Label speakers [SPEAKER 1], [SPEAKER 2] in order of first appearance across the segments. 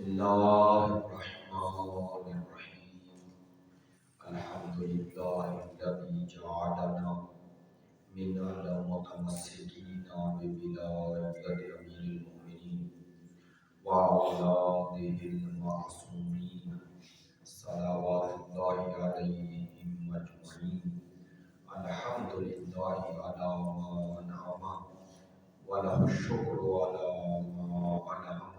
[SPEAKER 1] الله الرحمن الرحيم الحمد لله الذي جعلنا من المتمسكين بولاية أمير المؤمنين وأولاده المعصومين صلوات الله عليهم أجمعين. الحمد لله على ما أنعم وله الشكر على ما أنعم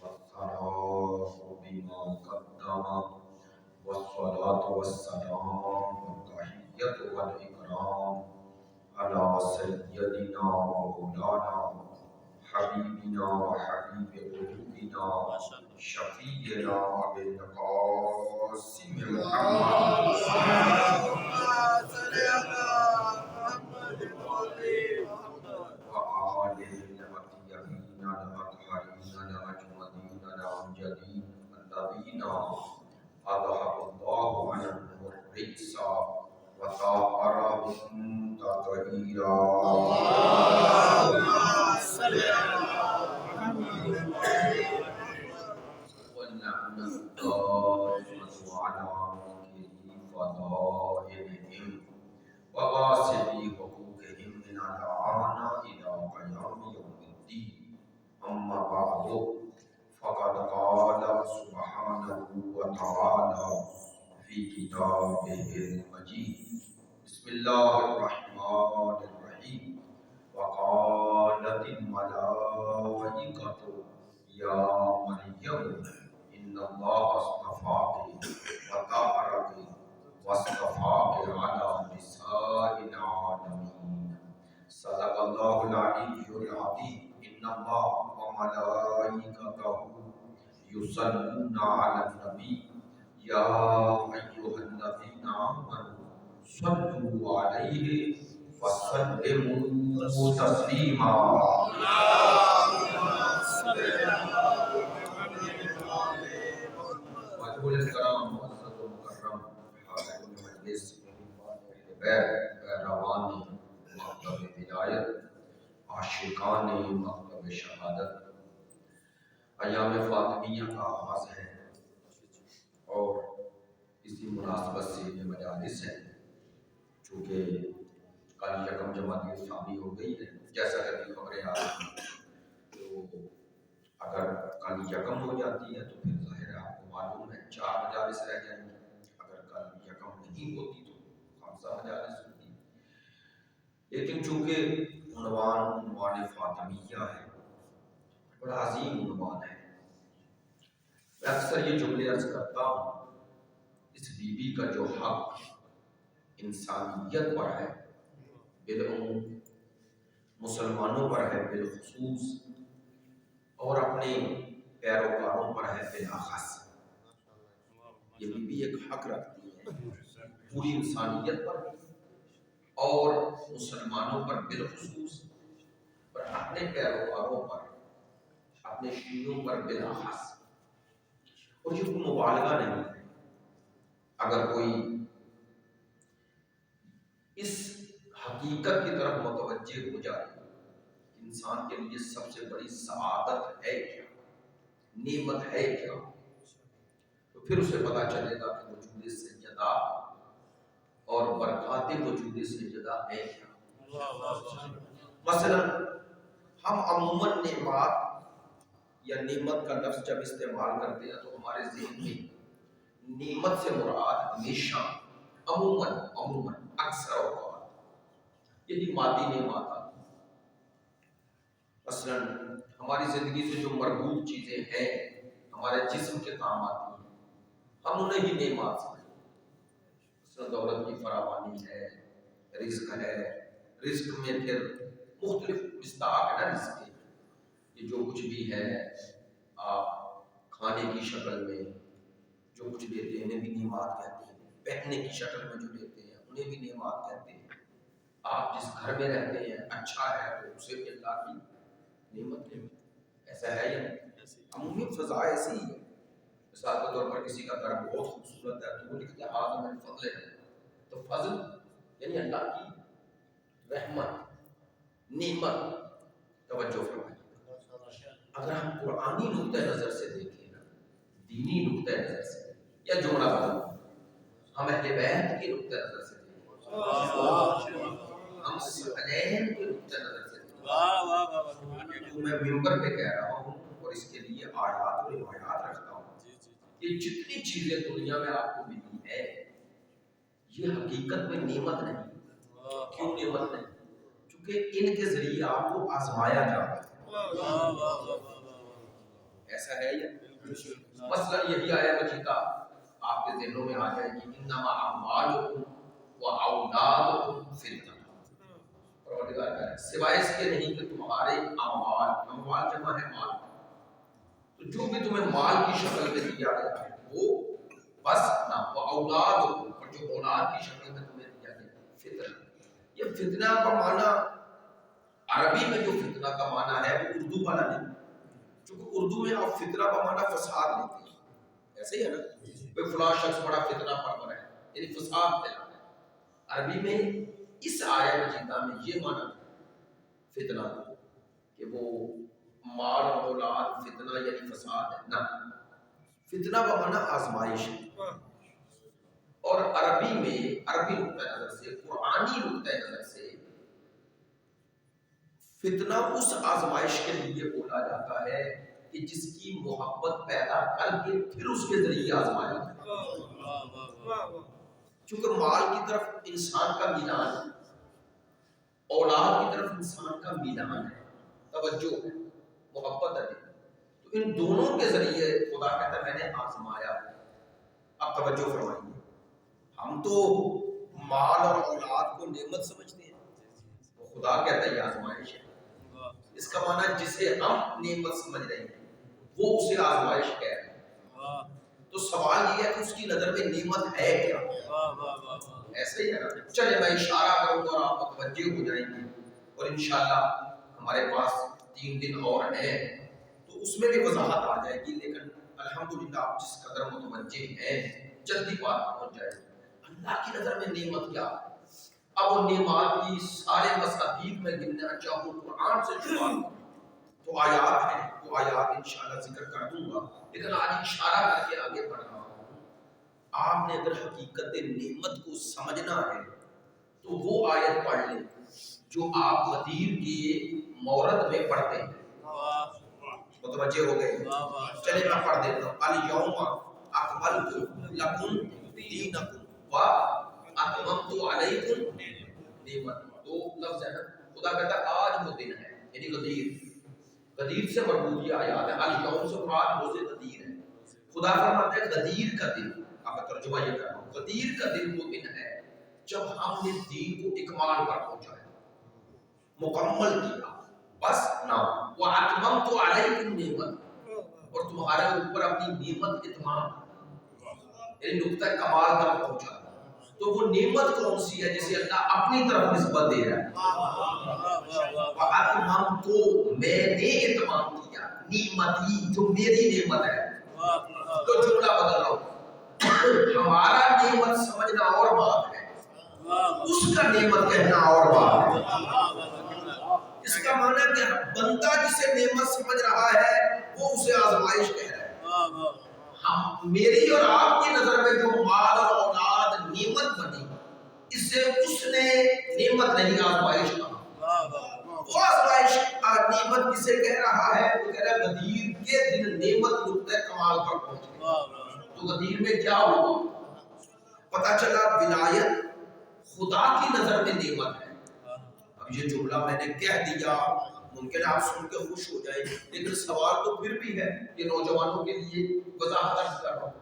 [SPEAKER 1] والثناء بما قدم والصلاة والسلام والتحية والإكرام على سيدنا ومولانا حبيبنا وحبيب قلوبنا شفيعنا أبي القاسم محمد وآله الأطيبين الأطهرين الأجملين الأمجدين الذين أذهب الله عنهم الرجس وطهرهم تطهيرا. واللعنة الدائمة على منكري فضائلهم وغاسلي حقوقهم من الآن إلى قيام يوم الدين. أما بعد فقد قال سبحانه وتعالى في كتابه المجيد بسم الله الرحمن الرحيم وقالت الملائكة يا مريم إن الله اصطفاك وطهرك واصطفاك على نساء العالمين. صدق الله العلي العظيم. إن الله وملائكته يصلون على النبي يا أيها الذين آمنوا صلوا عليه وسلموا تسليما. وجود الكرام معزز المكرم حاضرین مجلس پیروان مکتب ولایت عاشقان مکتب شہادت، ایام فاطمیہ کا آغاز ہے اور اسی مناسبت سے یہ مجالس ہیں. چونکہ کل یکم جمادی الثانی ہو گئی ہے، جیسا کہ خبریں آ رہی ہیں، تو اگر کل یکم ہو جاتی ہے تو پھر ظاہر ہے آپ کو معلوم ہے 4 مجالس رہ جائیں گے. اگر کل یکم نہیں ہوتی تو 5 مجالس ہوتی. لیکن چونکہ عنوان فاطمیہ ہے، بڑا عظیم عنوان ہے. میں اکثر یہ جملے عرض کرتا ہوں، اس بی بی کا جو حق انسانیت پر ہے بالعموم، مسلمانوں پر ہے بالخصوص، اور اپنے پیروکاروں پر ہے بالاخص. یہ بی بی ایک حق رکھتی ہے پوری انسانیت پر اور مسلمانوں پر بالخصوص، اور اپنے پیروکاروں پر، اپنے شیعوں پر بالاخص. اور یہ کوئی مبالغہ نہیں ہے. اگر کوئی اس حقیقت کی طرف متوجہ ہو جائے کہ انسان کے لیے سب سے بڑی سعادت ہے کیا، نعمت ہے کیا، تو پھر اسے پتا چلے گا کہ وجود سیدہ اور برکات وجود سیدہ ہے کیا. مثلا ہم عموماً نعمات یا نعمت کا لفظ جب استعمال کرتے ہیں تو ہمارے ذہن میں نعمت سے مراد ہمیشہ عموماً اکثر اوقات یہی مادی نعمات آتی ہیں. مثلا ہماری زندگی سے جو مربوط چیزیں ہیں، ہمارے جسم کے کام آتی ہیں، ہم انہیں ہی نعمات سمجھتے ہیں. مثلا دولت کی فراوانی ہے، رزق ہے. رزق میں پھر مختلف مصداق ہے نا رزق کے. یہ جو کچھ بھی ہے آپ کھانے کی شکل میں جو کچھ دیتے ہیں انہیں بھی نعمات کہتے ہیں. پہننے کی شکل میں جو دیتے ہیں انہیں بھی نعمات کہتے ہیں. آپ جس گھر میں رہتے ہیں اچھا ہے تو اسے بھی اللہ کی نعمت ہے. ایسا ہے یا نہیں؟ عمومی فضا ایسی ہی ہے. مثال کے طور پر کسی کا گھر بہت خوبصورت ہے تو وہ لکھتے ہیں آدم الفضل ہے. تو فضل یعنی اللہ کی رحمت، نعمت. توجہ فرمائیے. اگر ہم قرآنی نقطہ نظر سے دیکھیں دینی نقطۂ نظر سے، یا جملہ بدل ہم اہل بیت کے نقطۂ نظر سے ہم ثقلین کے نقطۂ نظر سے جو میں ممبر پہ کہہ رہا ہوں اور اس کے لیے آیات و روایات رکھتا ہوں، یہ جتنی چیزیں دنیا میں آپ کو ملی ہے یہ حقیقت میں نعمت نہیں۔ کیوں نعمت نہیں؟ کیونکہ ان کے ذریعے آپ کو آزمایا جا رہا ہے۔ ایسا ہے یہ مثلا یہی آیا مجیدہ آپ کے ذہنوں میں آ جائے گی، انما اعمالکم واولادکم فتنہ، پروردگار کہہ رہا ہے سوائے اس کے نہیں کہ تمہارے اموال جمع ہے مال، تو جو بھی تمہیں مال کی شکل میں دیا گیا ہے وہ بس نہ، واولادکم، اور جو اولاد کی شکل میں تمہیں دیا گیا فتنہ۔ یہ فتنہ کا معنی عربی میں جو فتنہ کا معنی ہے وہ اردو والا نہیں، چونکہ اردو میں آپ فتنہ کا معنی فساد لیتے ہیں، ایسے ہی ہے نا، کوئی فلاں شخص بڑا فتنہ پرور ہے یعنی فساد پھیلانا ہے۔ عربی میں اس آیہ مجیدہ میں یہ معنی فتنہ کہ وہ مال اور اولاد فتنہ یعنی فساد ہے، نہ، فتنہ کا معنی آزمائش ہے۔ اور عربی میں عربی نقطۂ نظر سے، قرآنی نقطۂ نظر سے فتنہ اس آزمائش کے لیے بولا جاتا ہے کہ جس کی محبت پیدا کر کے پھر اس کے ذریعے آزمایا جاتا ہے۔ چونکہ مال کی طرف انسان کا میلان، اولاد کی طرف انسان کا میلان ہے، توجہ ہے، محبت ہے، تو ان دونوں کے ذریعے خدا کہتا ہے میں نے آزمایا۔ اب توجہ فرمائیے، ہم تو مال اور اولاد کو نعمت سمجھتے ہیں، وہ خدا کہتا ہے یہ آزمائش ہے۔ اس کا معنی جسے ہم نعمت سمجھ رہے ہیں وہ اسے آزمائش کہہ رہے ہیں۔ تو سوال یہ ہے کہ اس کی نظر میں نعمت ہے کیا؟ ایسے ہی ہے نا، چلے میں اشارہ کروں گا اور آپ متوجہ ہو جائیں گے، اور انشاءاللہ ہمارے پاس 3 دن اور ہیں تو اس میں بھی وضاحت آ جائے گی، لیکن الحمدللہ آپ جس قدر متوجہ ہیں جلدی بات پہنچ جائے گی۔ اللہ کی نظر میں نعمت کیا ہے؟ اب وہ نعمات کی سارے مصادیق میں گننا چاہوں قرآن سے شروعات کروں تو آیات ہیں، وہ آیات انشاءاللہ ذکر کر دوں گا، لیکن آج اشارہ کر کے آگے بڑھ رہا ہوں۔ آپ نے اگر حقیقت نعمت کو سمجھنا ہے تو وہ آیت پڑھ لیں جو آپ غدیر کے مورد میں پڑھتے ہیں۔ متوجہ ہو گئے؟ چلے میں پڑھ دیتا ہوں، الیوم اکملت لکم دینکم واتممت علیکم نعمت، دو لفظ ہے نا، خدا کہتا ہے آج وہ دن ہے، یعنی غدیر سے مربوط یہ آیات ہے، الیوم سے مراد روز غدیر ہے۔ خدا فرماتا ہے غدیر کا دن، آپ ترجمہ یہ کر رہا ہوں، غدیر کا دن وہ دن ہے جب ہم نے دین کو اکمال پر پہنچایا، مکمل کیا، بس نہ واتممت علیکم نعمت، اور تمہارے اوپر اپنی نعمت اتمام، یعنی نقطہ کمال تک پہنچا۔ تو وہ نعمت کون سی ہے جسے اللہ اپنی طرف نسبت دے رہا ہے؟ واتممت، میں نے اتمام کیا، نعمتی جو میری نعمت ہے۔ تو جملہ بدل رہا ہوں، ہمارا نعمت سمجھنا اور بات ہے، اس کا نعمت کہنا اور بات ہے۔ اس کا معنی کہ بندہ جسے نعمت سمجھ رہا ہے وہ اسے آزمائش کہہ رہا ہے۔ ہم میری اور آپ کی نظر میں جو مال اور اولاد نعمت بنی، اس سے اس نے نعمت نہیں آزمائش کہا۔ وہ آزمائش نعمت کسے کہہ رہا ہے؟ وہ کہہ رہا ہے غدیر کے دن نعمت نقطہ کمال پر پہنچ گئی۔ تو غدیر میں کیا ہوا؟ پتہ چلا ولایت خدا کی نظر میں نعمت ہے۔ اب یہ جملہ میں نے کہہ دیا، ممکن آپ سن کے خوش ہو جائیں، لیکن سوال تو پھر بھی ہے کہ نوجوانوں کے لیے وضاحت عرض کر رہا ہوں،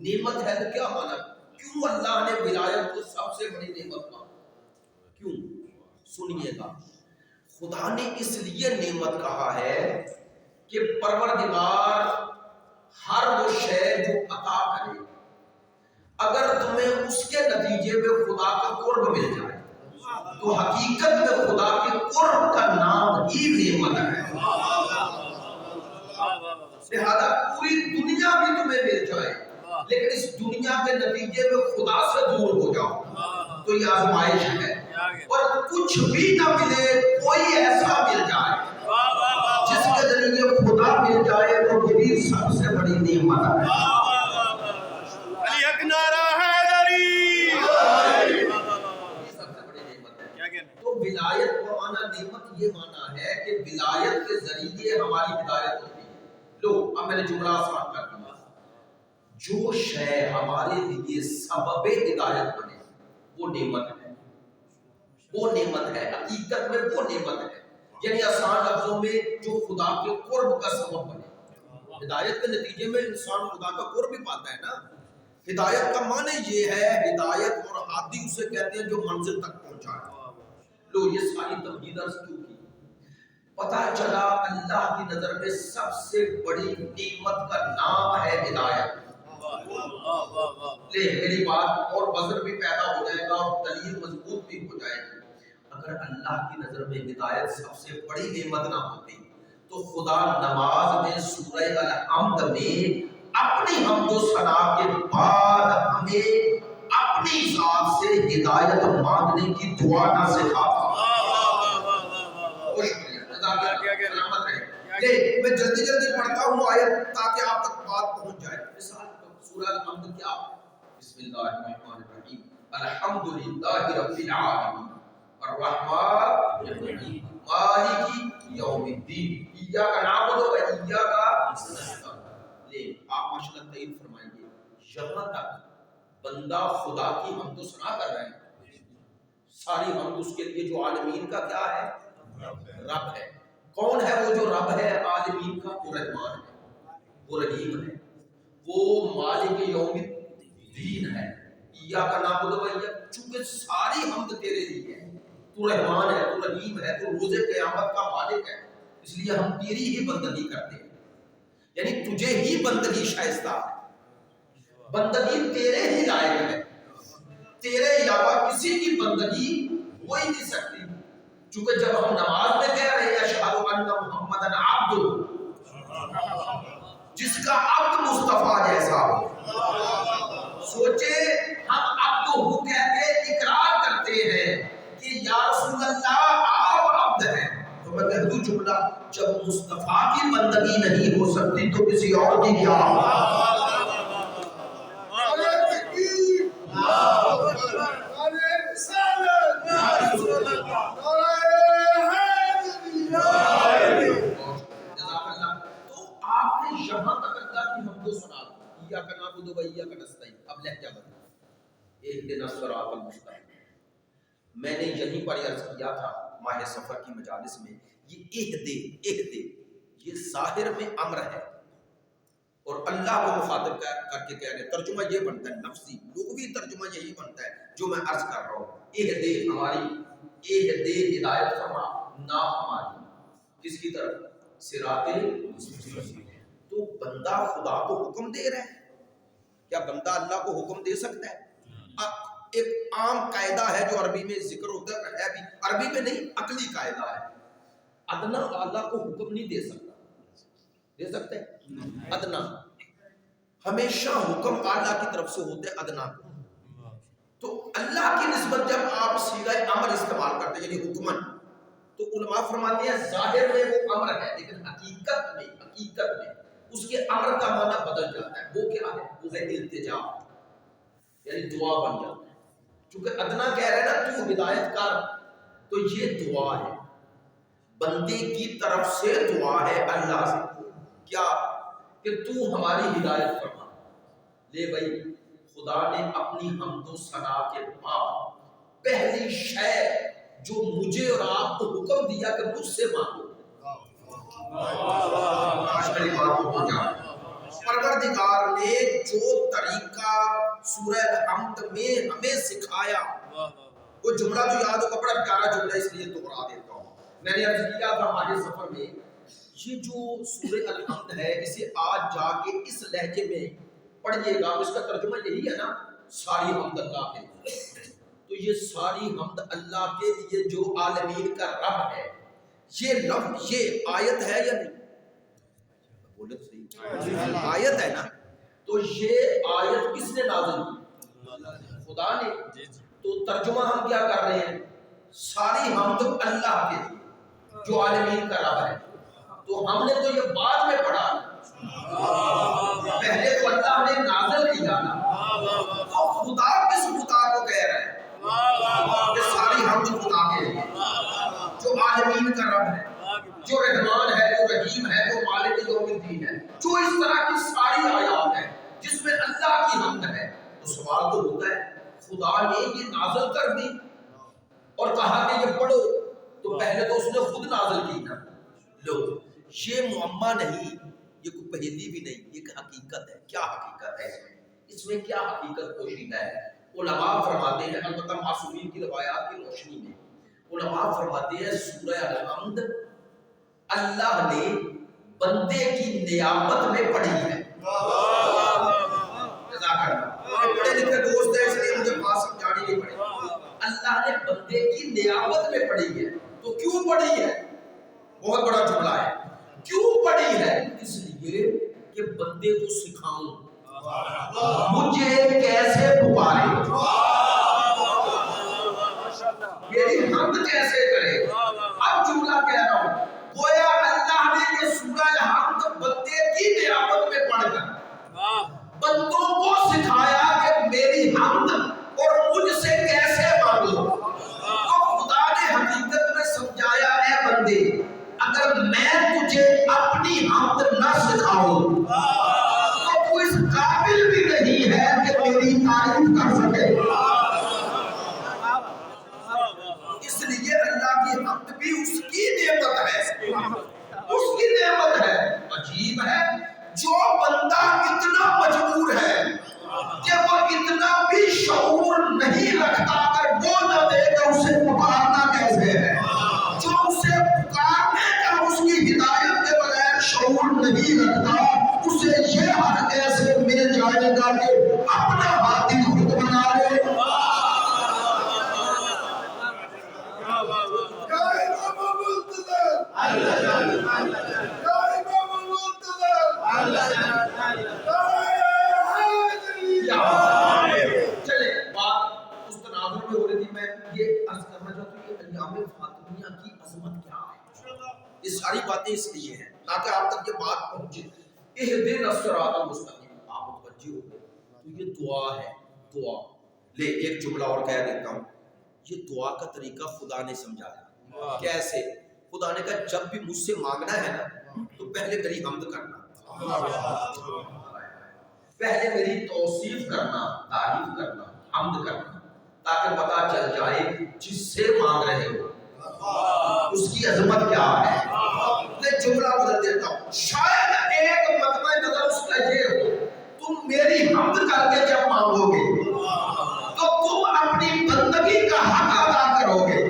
[SPEAKER 1] نعمت ہے تو کیا مانا؟ کیوں اللہ نے ولایت کو سب سے بڑی نعمت مانا؟ کیوں؟ سنیے گا، خدا نے اس لیے نعمت کہا ہے کہ پروردگار ہر وہ شے جو عطا کرے، اگر تمہیں اس کے نتیجے میں خدا کا قرب مل جائے تو حقیقت میں خدا کے قرب کا نام ہی نعمت ہے۔ لہذا پوری دنیا بھی تمہیں مل جائے لیکن اس دنیا کے نتیجے میں خدا سے دور ہو جاؤ تو یہ آزمائش ہے، اور کچھ بھی نہ ملے کوئی ایسا مل جائے جس کے ذریعے خدا مل جائے تو بھی سب سے بڑی نعمت ہے۔
[SPEAKER 2] علی حق نعرہ حیدری،
[SPEAKER 1] سب سے بڑی نعمت ہے۔
[SPEAKER 2] کیا کہنا؟
[SPEAKER 1] تو ولایت کا معنی، نعمت یہ معنی ہے کہ ولایت کے ذریعے ہماری ہدایت ہوتی ہے۔ لو اب میں نے جملہ آسان کر دیا، جو شے ہمارے لیے سبب ہدایت بنے وہ نعمت ہے، وہ نعمت ہے، حقیقت میں وہ نعمت ہے۔ یعنی آسان لفظوں میں جو خدا کے قرب کا سبب بنے۔ ہدایت کے نتیجے میں انسان خدا کا قرب بھی پاتا ہے نا۔ ہدایت کا معنی یہ ہے، ہدایت اور ہادی اسے کہتے ہیں جو منزل تک پہنچائے۔ لو یہ ساری تمہید عرض کیوں کی؟ پتہ چلا اللہ کی نظر میں سب سے بڑی نعمت کا نام ہے ہدایت۔ لے میری بات اور وزن بھی پیدا ہو جائے گا اور دلیل مضبوط بھی ہو جائے گی۔ اگر اللہ کی نظر میں ہدایت سب سے بڑی نعمت نہ ہوتی تو خدا نماز میں سورہ الحمد میں اپنی حمد و ثنا کے بعد ہمیں اپنی ذات سے ہدایت مانگنے کی دعا نہ سکھاتا۔ میں جلدی جلدی پڑھتا ہوں آیت تاکہ آپ تک بات پہنچ جائے۔ مثال سورہ الحمد کیا؟ بسم اللہ الرحمن الرحیم، الحمدللہ رب العالمین الرحمن الرحیم مالک یوم الدین ایاک نعبد و ایاک نستعین۔ لے آپ ماشاءاللہ تعین فرمائیے، یہاں تک بندہ خدا کی حمد و ثنا کر رہے ہیں، ساری حمد اس کے لیے جو عالمین کا کیا ہے؟ رب ہے۔ کون ہے وہ جو رب ہے عالمین کا؟ وہ رحمان ہے، وہ رحیم ہے، وہ مالک یوم الدین ہے، ایاک نعبد و ایاک، چونکہ ساری حمد تیرے لیے ہے، تو رحمان ہے، تو رحیم ہے، تو روز قیامت کا مالک ہے، اس لیے ہم تیری ہی بندگی کرتے ہیں، یعنی تجھے ہی بندگی شائستہ ہے، بندگی تیرے ہی لائق ہے، تیرے علاوہ کسی کی بندگی ہو ہی نہیں سکتی۔ چونکہ جب ہم نماز میں کہہ رہے ہیں اشہد ان محمدن عبد، جس کا عبد مصطفیٰ جیسا ہو، سوچے ہم عبد ہو کہہ کے اقرار کرتے ہیں کہ یا رسول اللہ آپ عبد ہیں، تو میں کہہ دوں جملہ، جب مصطفیٰ کی بندگی نہیں ہو سکتی تو کسی اور کی کیا؟ یہاں تک اللہ کی حمد و ثنا، ایاک نعبد و ایاک نستعین۔ اب لہجہ بدل، اہدنا الصراط المستقیم۔ میں نے یہیں پر عرض کیا تھا ماہ سفر کی مجالس میں، یہ اہدے یہ ظاہر میں امر ہے اور اللہ کو مخاطب کر کے کہہ رہے، ترجمہ یہ بنتا ہے لفظی لغوی ترجمہ یہی بنتا ہے جو میں عرض کر رہا ہوں، اہدے ہماری، اہدے ہدایت فرما، نا ہماری کس کی طرف؟ صراط مستقیم۔ تو بندہ خدا کو حکم دے رہا ہے، کیا بندہ اللہ کو حکم دے سکتا ہے؟ ایک عام قاعدہ ہے جو عربی میں ذکر ہوتا ہے بھی عربی میں نہیں، عقلی قاعدہ ہے، ادنا اللہ کو حکم نہیں دے سکتا، دے سکتے ہیں؟ ادنا ہمیشہ حکم اللہ کی طرف سے ہوتے ادنا کو۔ تو اللہ کی نسبت جب آپ صیغہ امر استعمال کرتے ہیں یعنی حکمن، تو علماء فرماتے ہیں ظاہر میں وہ امر ہے لیکن حقیقت میں اس کے امر کا معنی بدل جاتا ہے۔ وہ کیا ہے؟ وہ ہے التجا، یعنی دعا بن جاتا ہے۔ چونکہ ادنا کہہ رہے ہیں نا تو ہدایت کر، تو یہ دعا ہے، بندے کی طرف سے دعا ہے اللہ سے، کیا کہ تو ہماری ہدایت فرما۔ لے بھائی، خدا نے اپنی حمد و ثنا کے بعد پہلی شے جو مجھے اور آپ کو حکم دیا کہ مجھ سے مانگو، پروردگار نے جو طریقہ سورہ الحمد میں ہمیں سکھایا، وہ جملہ جو یاد ہوگا بڑا پیارا جملہ اس لیے دوہرا دیتا ہوں۔ میں نے عرض کیا تھا ہمارے سفر میں، یہ جو سورہ الحمد ہے اسے آج جا کے اس لہجے میں پڑھیے گا، اس کا ترجمہ یہی ہے نا، ساری حمد اللہ کے لیے۔ تو یہ ساری حمد اللہ کے لیے جو عالمین کا رب ہے، یہ لفظ یہ آیت ہے یا نہیں؟ بولے تو صحیح، آیت ہے نا؟ تو یہ آیت کس نے نازل کی؟ خدا نے۔ تو ترجمہ ہم کیا کر رہے ہیں؟ ساری حمد اللہ کے لیے جو عالمین کا رب ہے۔ تو ہم نے تو یہ بعد میں پڑھا پہلے تو اللہ نے نازل کیا نا، تو خدا کس خدا کو کہہ رہا ہے؟ یہ ساری حمد خدا کے لیے جو عالمین کا رب ہے، جو رحمان ہے، جو رحیم ہے، جو مالک یوم الدین ہے، جو اس طرح کی ساری آیات ہیں جس میں اللہ کی حمد ہے۔ تو سوال تو ہوتا ہے خدا نے یہ نازل کر دی اور کہا کہ یہ پڑھو، تو پہلے تو اس نے خود نازل کی نا۔ لو، یہ معمہ نہیں، یہ کوئی پہیلی بھی نہیں، یہ ایک حقیقت ہے۔ کیا حقیقت ہے اس میں کیا حقیقت پوشیدہ ہے؟ علماء فرماتے ہیں، البتہ معصومین کی روایات کی روشنی میں علماء فرماتے ہیں سورہ الحمد اللہ نے بندے کی نیابت میں پڑھی ہے۔ جزاک اللہ، پڑھے لکھے دوست ہیں اس لیے مجھے بات سمجھانی نہیں پڑی۔ اللہ نے بندے کی نیابت میں پڑھی ہے، تو کیوں پڑھی ہے؟ بہت بڑا جملہ ہے۔ کیوں پڑھی ہے؟ اس لیے کہ بندے کو سکھاؤں مجھے کیسے پکارے، میری حمد کیسے کرے۔ اب جملہ کہہ رہا ہوں، گویا اللہ نے یہ سورہ حمد بندے کی نیابت میں پڑھ کر بندوں کو سکھایا کہ میری حمد اور مجھ سے کیسے مانگو۔ تو خدا نے حقیقت میں سمجھایا ہے بندے، اگر میں تجھے اپنی حمد نہ سکھاؤں تو تو اس قابل بھی نہیں ہے کہ میری تعریف کر سکے۔ اس لیے اللہ کی حمد بھی اس کی نعمت ہے، اس کی نعمت ہے۔ عجیب ہے، جو بندہ اتنا مجبور ہے کہ وہ اتنا بھی شعور نہیں رکھتا، اگر وہ نہ دے تو اسے پکارنا کیسے ہے؟ جو اسے پکارنے کا اس کی ہدایت کے بغیر شعور نہیں رکھتا، اسے یہ حق کیسے مل جائے گا کہ اپنا باطل خود بنا لے۔ چلے بات اس تناظر میں ہو رہی تھی، میں یہ عرض کرنا چاہتا ہوں کہ ایام فاطمیہ کی عظمت کیا ہے۔ یہ ساری باتیں اس لیے ہیں تاکہ آپ تک یہ بات پہنچے۔ اہدنا الصراط المستقیم، آپ متوجہ ہو گئے، تو یہ دعا ہے۔ دعا لے ایک جملہ اور کہہ دیتا ہوں، یہ دعا کا طریقہ خدا نے سمجھایا۔ کیسے؟ خدا نے کہا جب بھی مجھ سے مانگنا ہے نا تو پہلے میری حمد کرنا، پہلے میری توصیف کرنا، تعریف کرنا، حمد کرنا، تاکہ پتہ چل جائے جس سے مانگ رہے ہو اس کی عظمت کیا ہے۔ میں جملہ بدل دیتا ہوں، شاید ایک مطمع نظر اس کا یہ ہو، تم میری حمد کر کے جب مانگو گے تو تم اپنی بندگی کا حق ادا کرو گے۔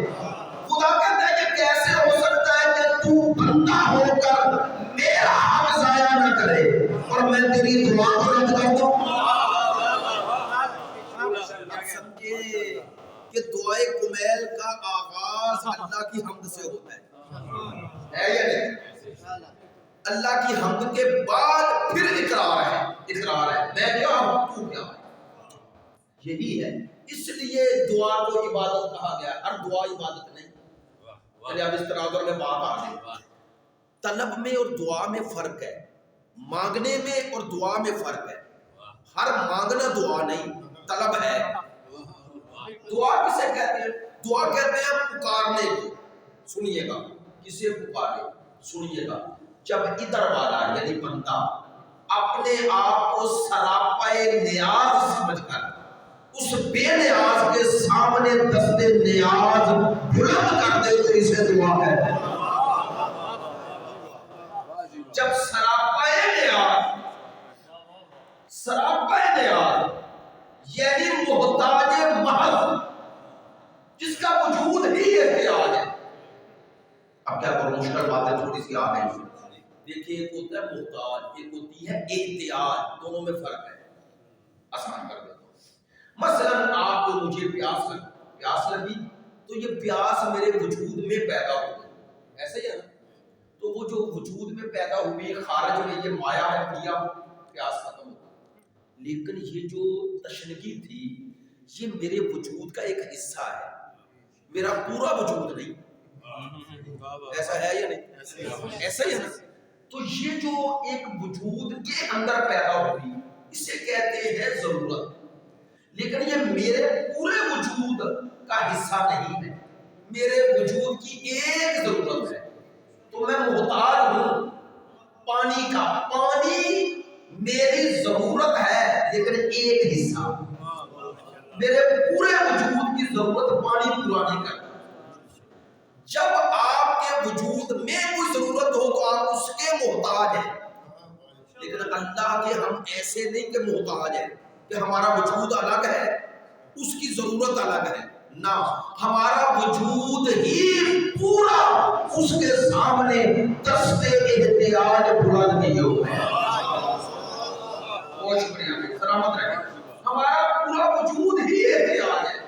[SPEAKER 1] خدا کہتا ہے کہ کیسے ہو سکتا ہے کہ تو بندہ ہو کر میرا حق ضائع نہ کرے اور میں تیری دعا کو رد کر دوں۔ سمجھے کہ دعائے کمیل کا آغاز اللہ کی حمد سے ہوتا ہے یا نہیں؟ اللہ کی حمد کے بعد پھر اقرار ہے، اقرار ہے میں کیا ہوں تو کیا ہے، یہی ہے۔ اس لیے دعا کو عبادت کہا گیا، ہر دعا عبادت نہیں۔ چلے اب اس تناظر میں بات آ گئی، طلب میں اور دعا میں فرق ہے، مانگنے میں اور دعا میں فرق ہے۔ ہر مانگنا دعا نہیں، طلب ہے۔ دعا کسے کہتے ہیں؟ دعا کہتے ہیں پکارنے کو۔ سنیے گا، کسے پکارے؟ سنیے گا، جب ادھر والا یعنی بندہ اپنے آپ کو سراپائے نیاز سمجھ کر اس بے نیاز کے سامنے دست نیاز بلند کر دے تو اسے دعا کہتے ہیں۔ جب سراپائے نیاز، سراپائے نیاز یعنی محتاج محض، جس کا وجود ہی احتیاج ہے۔ اب کیا کروں، مشکل باتیں تھوڑی سی آ گئی۔ دیکھیے ایک ہوتا ہے محتاج، ایک ہوتی ہے احتیاج، دونوں میں فرق ہے۔ آسان کر دیتا ہوں، مثلا آپ کو مجھے پیاس لگی تو یہ پیاس میرے وجود میں پیدا ہوئی، ایسے ہی ہے نا؟ تو وہ جو وجود میں پیدا ہوئی خارج میں یہ مایا ہے، پیا پیاس ختم ہوئی۔ لیکن یہ جو تشنگی تھی یہ میرے وجود کا ایک حصہ ہے، میرا پورا وجود نہیں۔ ایسا ہے یا نہیں؟ ایسا ہی ہے نا؟ تو یہ جو ایک وجود کے اندر پیدا ہوئی اسے کہتے ہیں ضرورت، لیکن یہ میرے پورے وجود کا حصہ نہیں ہے، میرے وجود کی ایک ضرورت ہے۔ تو میں محتاج ہوں پانی کا، پانی میری ضرورت ہے لیکن ایک حصہ، میرے پورے وجود کی ضرورت پانی پورا نہیں کرتا۔ جب آپ کے وجود میں کوئی ضرورت ہو تو آپ اس کے محتاج ہیں، لیکن اللہ کے ہم ایسے نہیں کہ محتاج ہیں کہ ہمارا وجود الگ ہے اس کی ضرورت الگ ہے، نہ، ہمارا وجود ہی پورا اس کے سامنے دست احتیاج بلند کیے ہوئے ہیں۔ بہت شکریہ، سلامت رہے، ہمارا پورا وجود ہی احتیاج ہے۔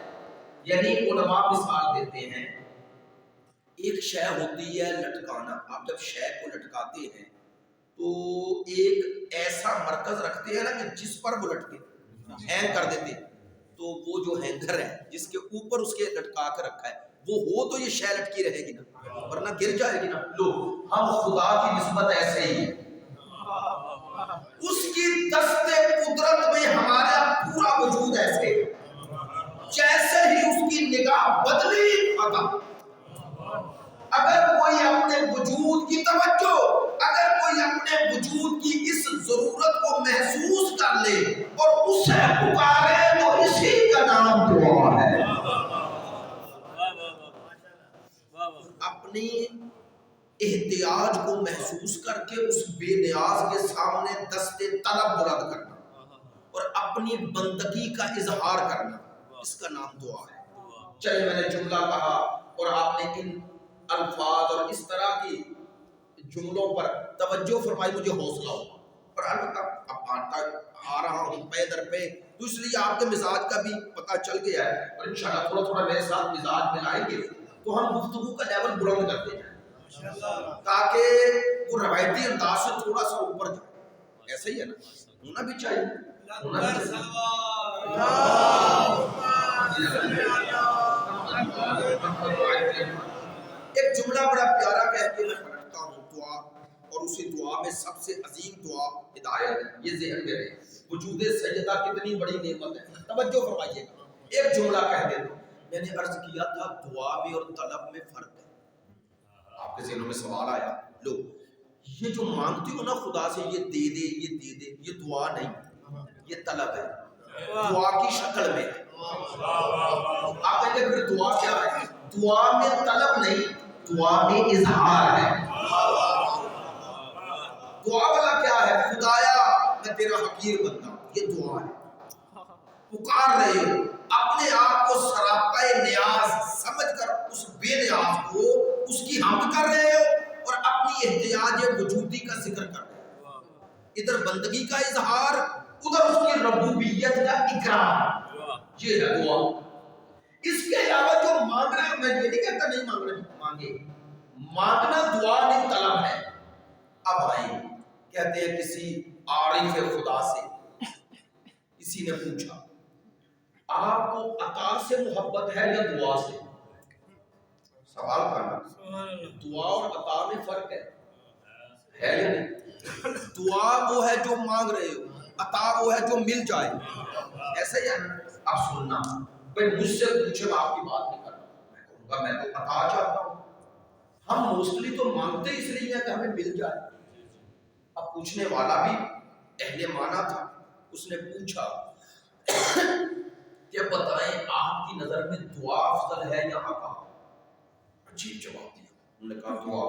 [SPEAKER 1] یعنی علماء مثال دیتے ہیں، ایک شے ہوتی ہے لٹکانا، آپ جب شے کو لٹکاتے ہیں تو ایک ایسا مرکز رکھتے ہیں نا کہ جس پر وہ لٹکے، ہینگ کر دیتے، تو وہ جو ہینگر ہے جس کے اوپر اس کے لٹکا کر رکھا ہے وہ ہو تو یہ شے لٹکی رہے گی نا، ورنہ گر جائے گی نا۔ لو، ہم خدا کی نسبت ایسے ہی ہے، اس کی دست قدرت میں ہمارا پورا وجود ایسے ہے، جیسے ہی اس کی نگاہ بدلی ختم۔ اگر کوئی اپنے وجود کی توجہ، اگر کوئی اپنے وجود کی اس ضرورت کو محسوس کر لے اور اسے پکارے تو اسی کا نام دعا ہے۔ اپنی احتیاج کو محسوس کر کے اس بے نیاز کے سامنے دست طلب بلند کرنا اور اپنی بندگی کا اظہار کرنا، اس کا نام دعا ہے۔ چلے، میں نے جملہ کہا اور آپ نے ان الفاظ اور اس طرح کی جملوں پر توجہ فرمائی، مجھے حوصلہ ہو، اور البتہ اب آ رہا ہوں پے در پے، تو اس لیے آپ کے مزاج کا بھی پتہ چل گیا ہے، اور انشاءاللہ تھوڑا تھوڑا میرے ساتھ مزاج ملائیں گے تو ہم گفتگو کا لیول بلند کرتے ہیں تاکہ وہ روایتی انداز سے تھوڑا سا اوپر جائے۔ ایسا ہی ہے نا، ہونا بھی چاہیے، ہونا بھی چاہیے۔ ایک جملہ بڑا پیارا کہہ کے میں پڑھتا ہوں، دعا، اور اسی دعا میں سب سے عظیم دعا ہدایت ہے، یہ ذہن میں رہے۔ وجود سیدہ کتنی بڑی نعمت ہے، توجہ فرمائیے گا۔ ایک جملہ کہہ دیتا ہوں، میں نے عرض کیا تھا دعا میں اور طلب میں فرق ہے، آپ کے ذہنوں میں سوال آیا، لو، یہ جو مانگتے ہو نا خدا سے یہ دے دے یہ دے دے، یہ دعا نہیں، یہ طلب ہے، دعا کی شکل میں ہے۔ آپ کہیں گے پھر دعا کیا ہے؟ دعا میں طلب نہیں، دعا میں اظہار ہے۔ دعا والا کیا ہے؟ خدایا میں تیرا حقیر بندہ ہوں، یہ دعا ہے۔ پکار رہے ہو، اپنے آپ کو سراپا نیاز سمجھ کر اس بے نیاز کو اس کی حمد کر رہے ہو اور اپنی احتیاج وجودی کا ذکر کر رہے ہو، ادھر بندگی کا اظہار، ادھر اس کی ربوبیت کا اقرار، یہ ہے دعا۔ اس کے علاوہ جو مانگ رہے ہو، میں یہ نہیں کہتا نہیں مانگ رہے، مانگے، مانگنا دعا نہیں طلب ہے۔ اب آئیں، کہتے ہیں کسی عارف خدا سے کسی نے پوچھا آپ کو عطا سے محبت ہے یا دعا سے؟ سوال کرنا، دعا اور عطا میں فرق ہے یا نہیں؟ دعا وہ ہے جو مانگ رہے ہو، عطا وہ ہے جو مل جائے، ایسا ہی ہے۔ اب سننا، بھائی مجھ سے پوچھے میں آپ کی بات نہیں کرتا، میں کہوں گا میں تو عطا چاہتا ہوں۔ ہم موسٹلی تو مانگتے اس لیے ہیں کہ ہمیں مل جائے۔ اب پوچھنے والا بھی اہل معنی تھا، اس نے پوچھا کہ بتائیں آپ کی نظر میں دعا افضل ہے یا عطا؟ عجیب جواب دیا، انہوں نے کہا دعا۔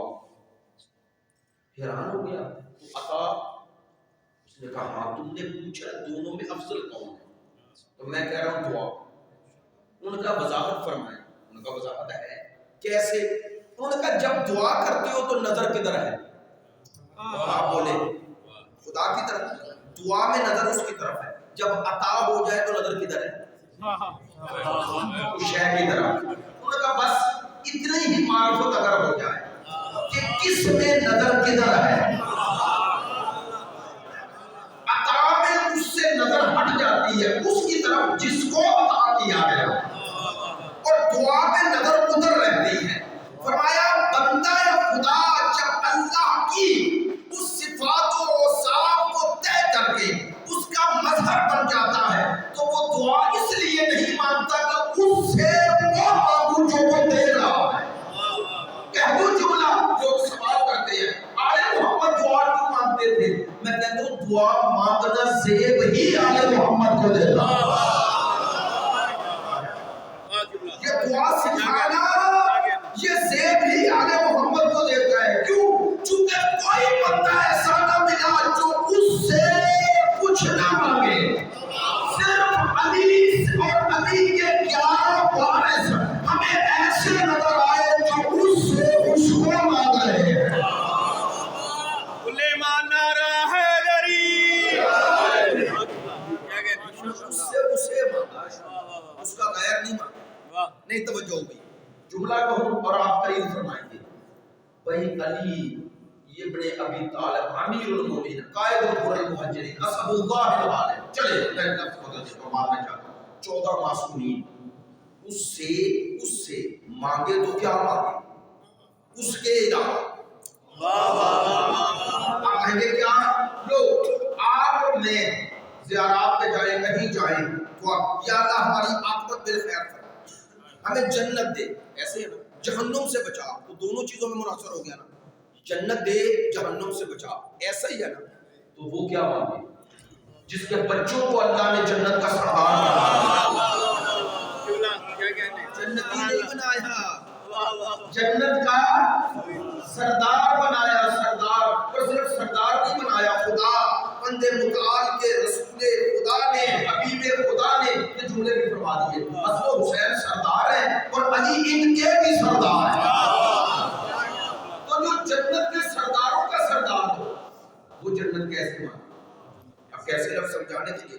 [SPEAKER 1] حیران ہو گیا، تو عطا؟ اس نے کہا ہاں تم نے پوچھا دونوں میں افضل کون ہے، تو میں کہہ رہا ہوں دعا۔ انہوں نے کہا وضاحت فرمائیں، انہوں نے کہا وضاحت ہے کیسے؟ انہوں نے کہا جب دعا کرتے ہو تو نظر کدھر ہے؟ آپ بولے خدا کی طرف، دعا میں نظر اس کی طرف ہے، جب عطا ہو جائے تو نظر کدھر ہے؟ شے کی طرف۔ انہوں نے کہا بس اتنی ہی معرفت اگر ہو جائے کہ کس میں نظر کدھر ہے، عطا میں اس سے نظر ہٹ جاتی ہے اس کی طرف جس کو عطا کیا گیا، اور دعا میں نظر ادھر رہتی ہے۔ فرمایا بندہ یا خدا جب اللہ کی اس دعا مانگنا زیب ہی آل محمد کو دیتا ہے۔ یہ دعا سکھانا یہ زیب ہی آل محمد کو دیتا ہے۔ کیوں؟ چونکہ کوئی بندہ ایسا نہ ملا جو اس سے کچھ نہ مانگے۔ صرف علی اور علی کے 11 وارث ہمیں ایسے نظر آئے جو اس سے اس کو مانگ رہے ہیں۔
[SPEAKER 2] سلیمان نعرہ حیدری،
[SPEAKER 1] اس سے اسے مانگا، اس کا غیر نہیں مانگا۔ نہیں توجہ ہوگی، جملہ کہوں اور آپ تعین فرمائیں گے۔ بھائی علی ابن ابی طالب امیر المومنین قائد الغر المہاجرین اسد اللہ العالم، چلے میں لفظ بدل دیتا ہوں، مارنا چاہتا ہوں 14 معصومین، اس سے مانگے تو کیا مانگے؟ اس کے علاوہ آپ کہیں گے کیا؟ لو آپ اور میں زیارات پہ جائیں، کہیں جائیں تو آپ یا اللہ ہماری عاقبت بالخیر کر، ہمیں جنت دے، ایسے ہے نا، جہنم سے بچا، تو دونوں چیزوں میں منحصر ہو گیا نا، جنت دے جہنم سے بچا، ایسا ہی ہے نا۔ تو وہ کیا مانگے؟ جس کے بچوں کو اللہ نے جنت کا سردار بنایا، جنتی نہیں بنایا، جنت کا سردار بنایا، سردار، اور صرف سردار نہیں بنایا، خدا بندے متعال کے رسول خدا نے، حبیب خدا نے یہ جملے بھی فرما دیے، حسن و حسین سردار ہیں اور علی ان کے بھی سردار ہیں۔ تو جو جنت کے سرداروں کا سردار ہو وہ جنت کیسے مانگے؟ اب کیسے لفظ سمجھانے کے لیے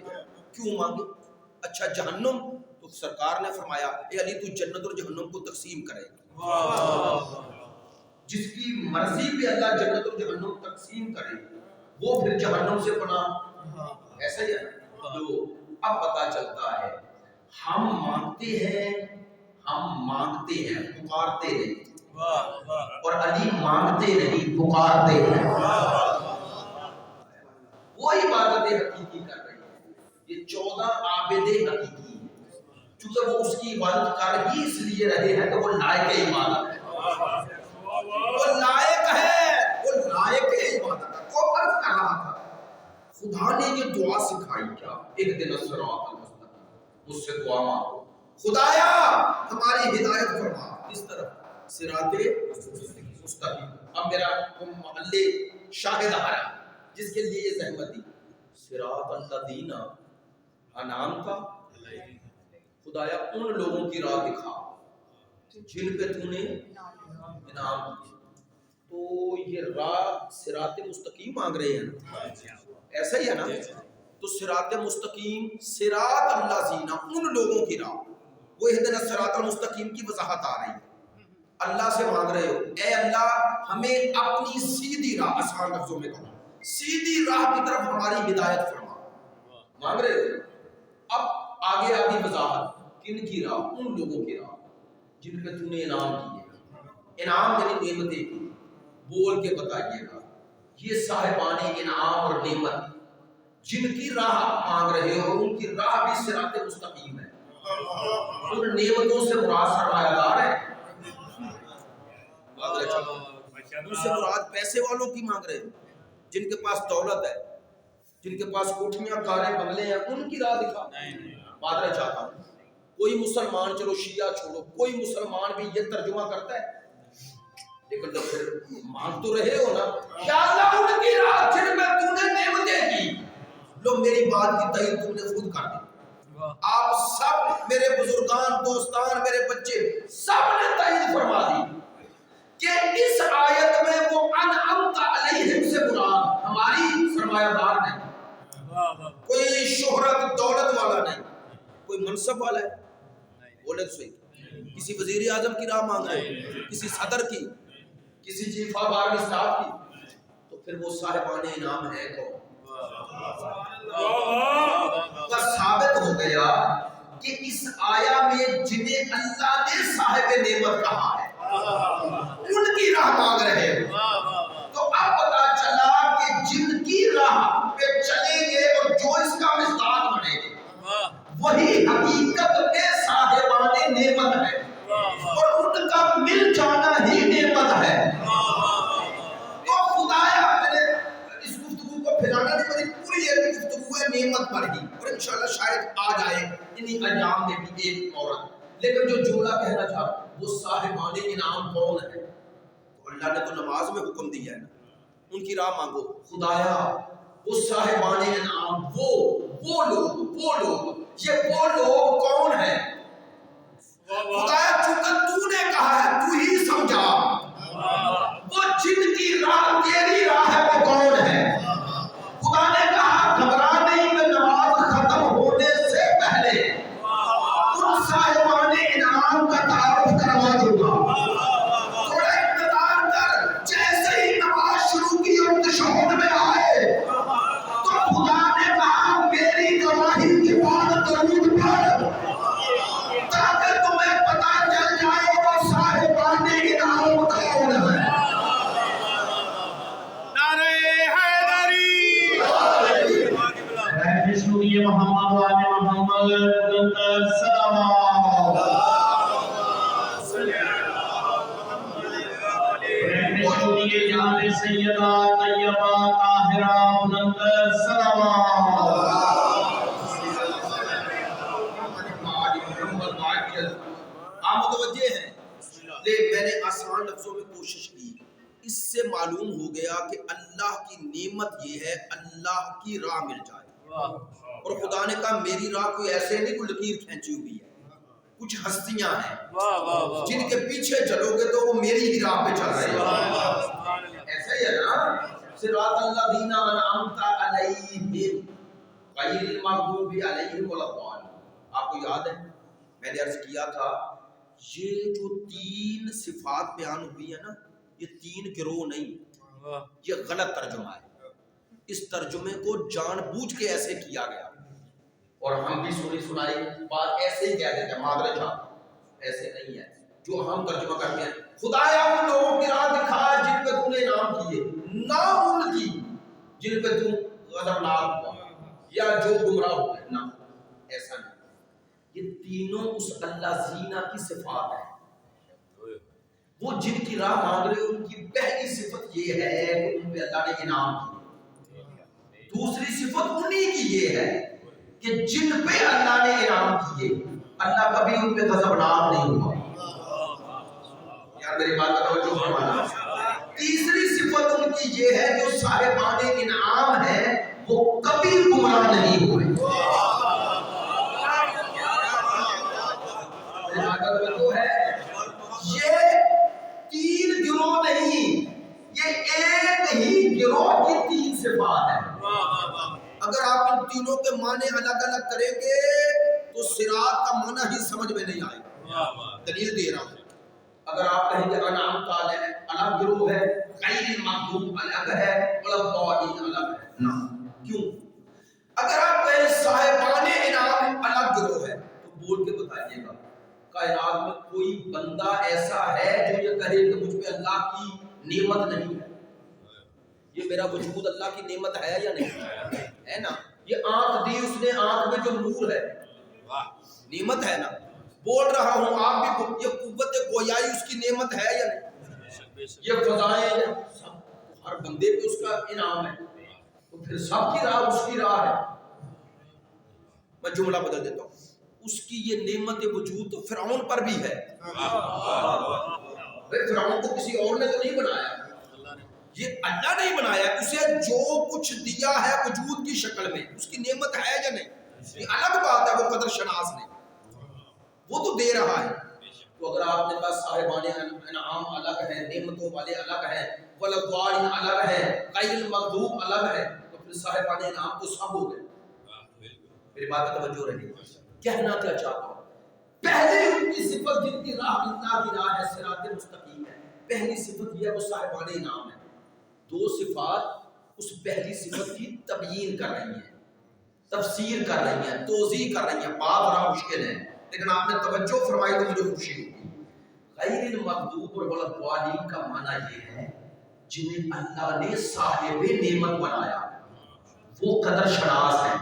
[SPEAKER 1] کیوں مانگے؟ اچھا جہنم، تو سرکار نے فرمایا اے علی تو جنت اور جہنم کو تقسیم کرے، جس کی مرضی پہ اللہ جنت اور جہنم تقسیم کرے وہ پھر جہنم سے پناہ، ایسا ہی ہے۔ تو اب پتا چلتا ہے ہم مانگتے ہیں پکارتے نہیں، اور علی مانگتے نہیں پکارتے ہیں، وہ عبادت حقیقی کر رہے ہیں۔ یہ 14 عابد حقیقی ہیں، چونکہ وہ اس کی عبادت کر ہی اس لیے رہے ہیں کہ وہ لائق عبادت ہے، وہ لائق ہے، وہ لائق عبادت ہے۔ وہ عرض کر رہا تھا خدا نے یہ دعا سکھائی کیا؟ ایک دن الصراط المستقیم، مجھ سے دعا مانگو خدایا ہماری ہدایت فرما، کس طرف؟ صراط مستقیم۔ اب میرا محلے شاہد آ رہا جس کے لیے یہ زحمت دی، صراط الذین انعمت خدایا ان لوگوں کی راہ دکھا جن پہ تو نے انعام کی۔ تو یہ راہ صراط مستقیم مانگ رہے ہیں، ایسا ہی ہے نا؟ تو صراط مستقیم، صراط الذین ان لوگوں کی راہ، وہ اہدنا الصراط المستقیم کی وضاحت آ رہی ہے۔ اللہ سے مانگ رہے ہو اے اللہ ہمیں اپنی سیدھی راہ، آسان لفظوں میں کہوں سیدھی راہ کی طرف ہماری ہدایت فرما، مانگ رہے ہو۔ اب آگے وضاحت، کن کی راہ؟ ان لوگوں کی راہ جن پہ تو نے انعام کیے، انعام یعنی نعمتیں کی، بول کے بتائیے گا یہ صاحبان انعام اور نعمت جن کی راہ مانگ رہے ہو ان کی راہ بھی صراط مستقیم ہے، ان نعمتوں سے مراد سرمایہ دار ہے، ان سے مراد پیسے والوں کی مانگ رہے ہو، جن کے پاس دولت ہے، جن کے پاس کوٹھیاں کاریں بنگلے ہیں، ان کی راہ دکھا۔ معذرت چاہتا ہوں کوئی مسلمان، چلو شیعہ چھوڑو، کوئی مسلمان بھی یہ ترجمہ کرتا ہے، لیکن تو پھر مانگ تو رہے ہو نا، یا اللہ ان کی راہ جن میں تو نے نعمتیں کی۔ لو میری بات کی تائید تم نے خود کر دی، آپ سب میرے بزرگان، دوستان، میرے بچے سب نے تائید فرما دی کہ اس آیت میں وہ انعمت علیہم سے مراد ہماری سرمایہ دار نہیں، کوئی شہرت دولت والا نہیں، کوئی منصب والا ہے، بولے تو صحیح، کسی وزیر اعظم کی راہ مانگ رہے ہیں، کسی صدر کی، کسی چیف آف آرمی اسٹاف کی، تو پھر وہ صاحبان انعام ہے کون؟ تو ثابت ہو گیا کہ اس آیا میں جنہیں اللہ نے صاحب نعمت کہا ہے ان کی راہ مانگ رہے ہیں۔ تو اب پتا چلا کہ جن کی راہ پہ چلیں گے اور جو اس کا مصداق بنے گے وہی حقیقت میں صاحبان نعمت ہے، اور ان کا مل جانا ہی نعمت ہے۔ تو خدایا میں نے اس گفتگو کو پھیلانا نہیں، نعمت بڑھی اور انشاءاللہ شاید آ جائے انہی ایام میں بھی ایک عورت. لیکن جو جملہ کہنا چاہتا وہ صاحبان انعام کون ہے؟ تو اللہ نے تو نماز میں حکم دیا ہے نا, ان کی راہ مانگو. خدایا وہ صاحبان انعام وہ لوگ یہ وہ لوگ کون ہیں؟ خدایا چونکہ تو نے کہا ہے تو ہی سمجھا, وہ جن کی راہ تیری راہ ہے وہ کون ہے؟ خدا نے کہا گھبرا نہیں, میں نماز ختم ہونے سے پہلے ان صاحبان انعام کا تعارف کروا دوں گا. تھوڑا انتظار کر, جیسے ہی نماز شروع کی اور تشہد میں آئے تو خدا نے کہا میری گواہی کے بعد درود پڑھ تاکہ تمہیں پتا چل جائے وہ صاحبان انعام کون ہے.
[SPEAKER 3] محمد وآل محمد صلوات رہنشوری جناب سیدہ طیبہ طاہرہ بلند صلوات.
[SPEAKER 1] آپ متوجہ ہیں, لیکن میں نے آسان لفظوں میں کوشش کی. اس سے معلوم ہو گیا کہ اللہ کی نعمت یہ ہے اللہ کی راہ مل جائے. اور خدا نے کہا میری راہ کوئی ایسے نہیں کوئی لکیر کھینچی ہوئی ہے, کچھ ہستیاں ہیں جن کے پیچھے چلو گے تو وہ میری ہی راہ پہ چل رہے ہیں. ایسا ہی ہے نا, صراط الذین انعمت علیہم غیر المغضوب علیہم ولا الضالین. آپ کو یاد ہے میں نے عرض کیا تھا یہ جو 3 صفات بیان ہوئی ہے نا, یہ 3 گروہ نہیں, یہ غلط ترجمہ ہے. اس ترجمے کو جان بوجھ کے ایسے کیا گیا اور ہم بھی سنائی بات ایسے ہی کہہ دیتے ہیں معذرت چاہ, ایسے نہیں ہے جو ہم ترجمہ کرتے ہیں. خدایا ان لوگوں کی راہ دکھا جن پہ تم نے انعام کیے, نہ ان کی جن پہ تم غضبناک ہوا یا جو گمراہ ہوئے, نہ ایسا نہیں. یہ تینوں اس اللہ زینہ کی صفات ہیں. وہ جن کی راہ مانگ رہے ان کی پہلی صفت یہ ہے کہ ان پہ اللہ نے انعام کیا. دوسری صفت انہی کی یہ ہے کہ جن پہ اللہ نے انعام کیے اللہ کبھی ان پہ غضبناک نہیں ہوا. یار میری بات کا توجہ فرمانا. تیسری صفت ان کی یہ ہے جو صاحبان انعام ہیں وہ کبھی گمراہ نہیں ہوئے. یہ 3 گروہ نہیں, یہ ایک ہی گروہ کی 3 صفات ہیں. اگر آپ ان تینوں کے معنی الگ الگ کریں گے تو صراط کا معنی ہی سمجھ میں نہیں آئے گا. دلیل دے رہا ہوں. اگر آپ کہیں گے انعام کا الگ گروہ ہے, غیر المغضوب الگ ہے, ولا الضالین الگ ہے, نہ. کیوں؟ اگر آپ کہیں صاحبان انعام الگ گروہ ہے تو بول کے بتائیے گا کائنات میں کوئی بندہ ایسا ہے جو یہ کہے کہ مجھ پہ اللہ کی نعمت نہیں ہے. یہ میرا وجود اللہ کی نعمت ہے یا نہیں ہے نا. یہ آنکھ دی اس نے, آنکھ میں جو نور ہے نعمت ہے نا. بول رہا ہوں آپ بھی, یہ قوت گویائی اس کی نعمت ہے یا نہیں. یہ فضائیں سب ہر بندے پہ اس کا انعام ہے, تو پھر سب کی راہ اس کی راہ ہے. میں جملہ بدل دیتا ہوں. اس کی یہ نعمت وجود تو فرعون پر بھی ہے. فرعون کو کسی اور نے تو نہیں بنایا, یہ اللہ نے ہی بنایا. اسے جو کچھ دیا ہے وجود کی شکل میں اس کی نعمت ہے یا نہیں, یہ الگ بات ہے. وہ قدر شناس نے وہ تو دے رہا ہے. تو اگر آپ نے کہا صاحبان انعام الگ ہے, نعمتوں والے الگ ہیں, والضالین الگ ہے, غیر المغضوب الگ ہے, تو پھر صاحبان انعام تو سب ہو گئے. میری بات کا توجہ رہی. کہنا کیا چاہتا ہوں, پہلے ان کی صفت جن کی راہ اللہ کی راہ ہے صراط مستقیم ہے, پہلی صفت یہ ہے وہ صاحبان انعام ہے. 2 صفات اس پہلی صفت کی تبیین کر رہی ہیں, تفسیر کر رہی ہیں, توضیح کر رہی ہیں. بات بڑا مشکل ہے لیکن آپ نے توجہ فرمائی تو مجھے خوشی ہوگی. غیر المغضوب ولا الضالین کا معنی یہ ہے جنہیں اللہ نے صاحب نعمت بنایا, وہ قدر شناس ہیں,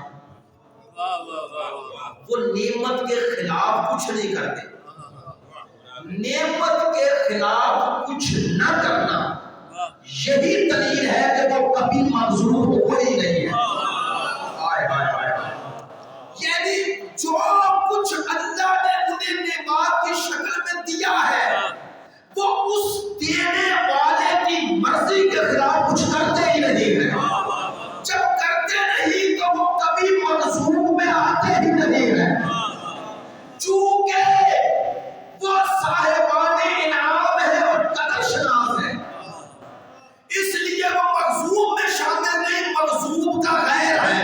[SPEAKER 1] وہ نعمت کے خلاف کچھ نہیں کرتے. نعمت کے خلاف کچھ نہ کرنا یہی دلیل ہے کہ وہ کبھی مغضوب ہو ہی نہیں ہے. جو کچھ اللہ نے انہیں نعمات کی شکل میں دیا ہے وہ اس دینے والے کی مرضی کے خلاف کچھ کرتے ہی نہیں ہیں. جب کرتے نہیں تو وہ کبھی منظور میں آتے ہی نہیں ہیں. چونکہ وہ صاحبان انعام ہے اور قدر شناس ہے، اس لیے وہ مغصوب میں شامل نہیں، مغصوب کا غیر ہے.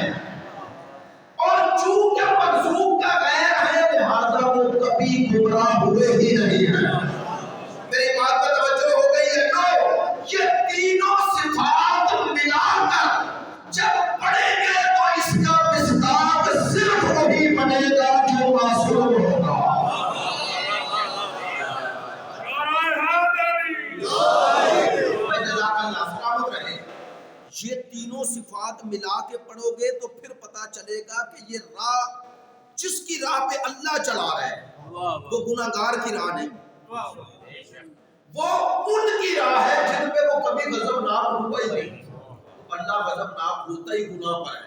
[SPEAKER 1] اور چونکہ مغصوب کا غیر ہے لہذا وہ کبھی گمراہ ہوئے ہی نہیں ہیں. میری بات پر توجہ ہو گئی ہے؟ نو، یہ تینوں صفات ملا کر جب پڑھیں گے تو اس کا مصداق صرف وہی بنے گا جو معصوم ہوگا. جزاک اللہ، سلامت رہے. یہ تینوں صفات ملا کے پڑھو گے تو پھر پتا چلے گا کہ یہ راہ جس کی راہ پہ اللہ چلا رہا ہے وہ گناہگار کی راہ نہیں، وہ ان کی راہ ہے جن پہ وہ کبھی غضبناک ہوا ہی نہیں. اللہ غضبناک ہوتا ہی گناہ پر ہے،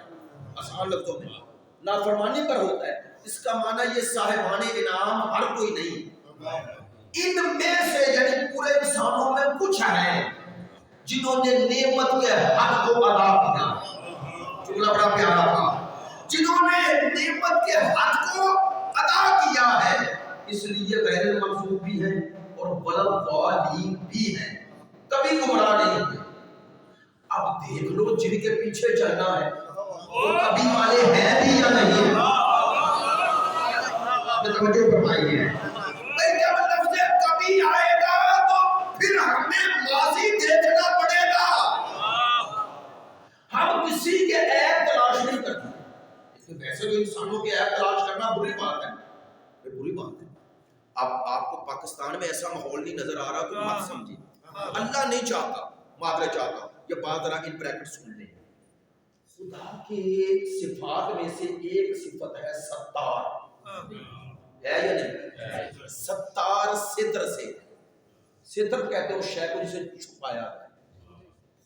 [SPEAKER 1] آسان لفظوں میں نافرمانی پر ہوتا ہے. اس کا معنی یہ صاحبان انعام ہر کوئی نہیں، ان میں سے یعنی پورے انسانوں میں کچھ ہیں جنہوں نے نعمت کے حق کو ادا کیا. جملہ بڑا پیارا تھا، جنہوں نے نعمت کے حق کو ادا کیا ہے، اس لیے غیر منصوب بھی ہیں اور بلدوالین بھی ہیں، کبھی گمراہ نہیں ہوتے. اب دیکھ لو جن کے پیچھے چلنا ہے وہ کبھی والے ہیں بھی یا نہیں. توجہ فرمائیے، جب لفظ کبھی آئے گا تو پھر ہمیں ماضی دیکھنا پڑے گا. ہم کسی کے عیب تلاش نہیں کرتے، ویسے تو انسانوں کے عیب تلاش کرنا بری بات ہے، بری بات ہے. اب آپ کو پاکستان میں ایسا ماحول نہیں نظر آ رہا تو مت سمجھیے، اللہ نہیں چاہتا، معذرت چاہتا. یہ بات ذرا ان بریکٹ سن لیں. خدا کے صفات میں سے ایک صفت ہے ستار، ہے یا نہیں؟ ستار ستر سے، ستر کہتے ہو شے کو جسے چھپایا ہے.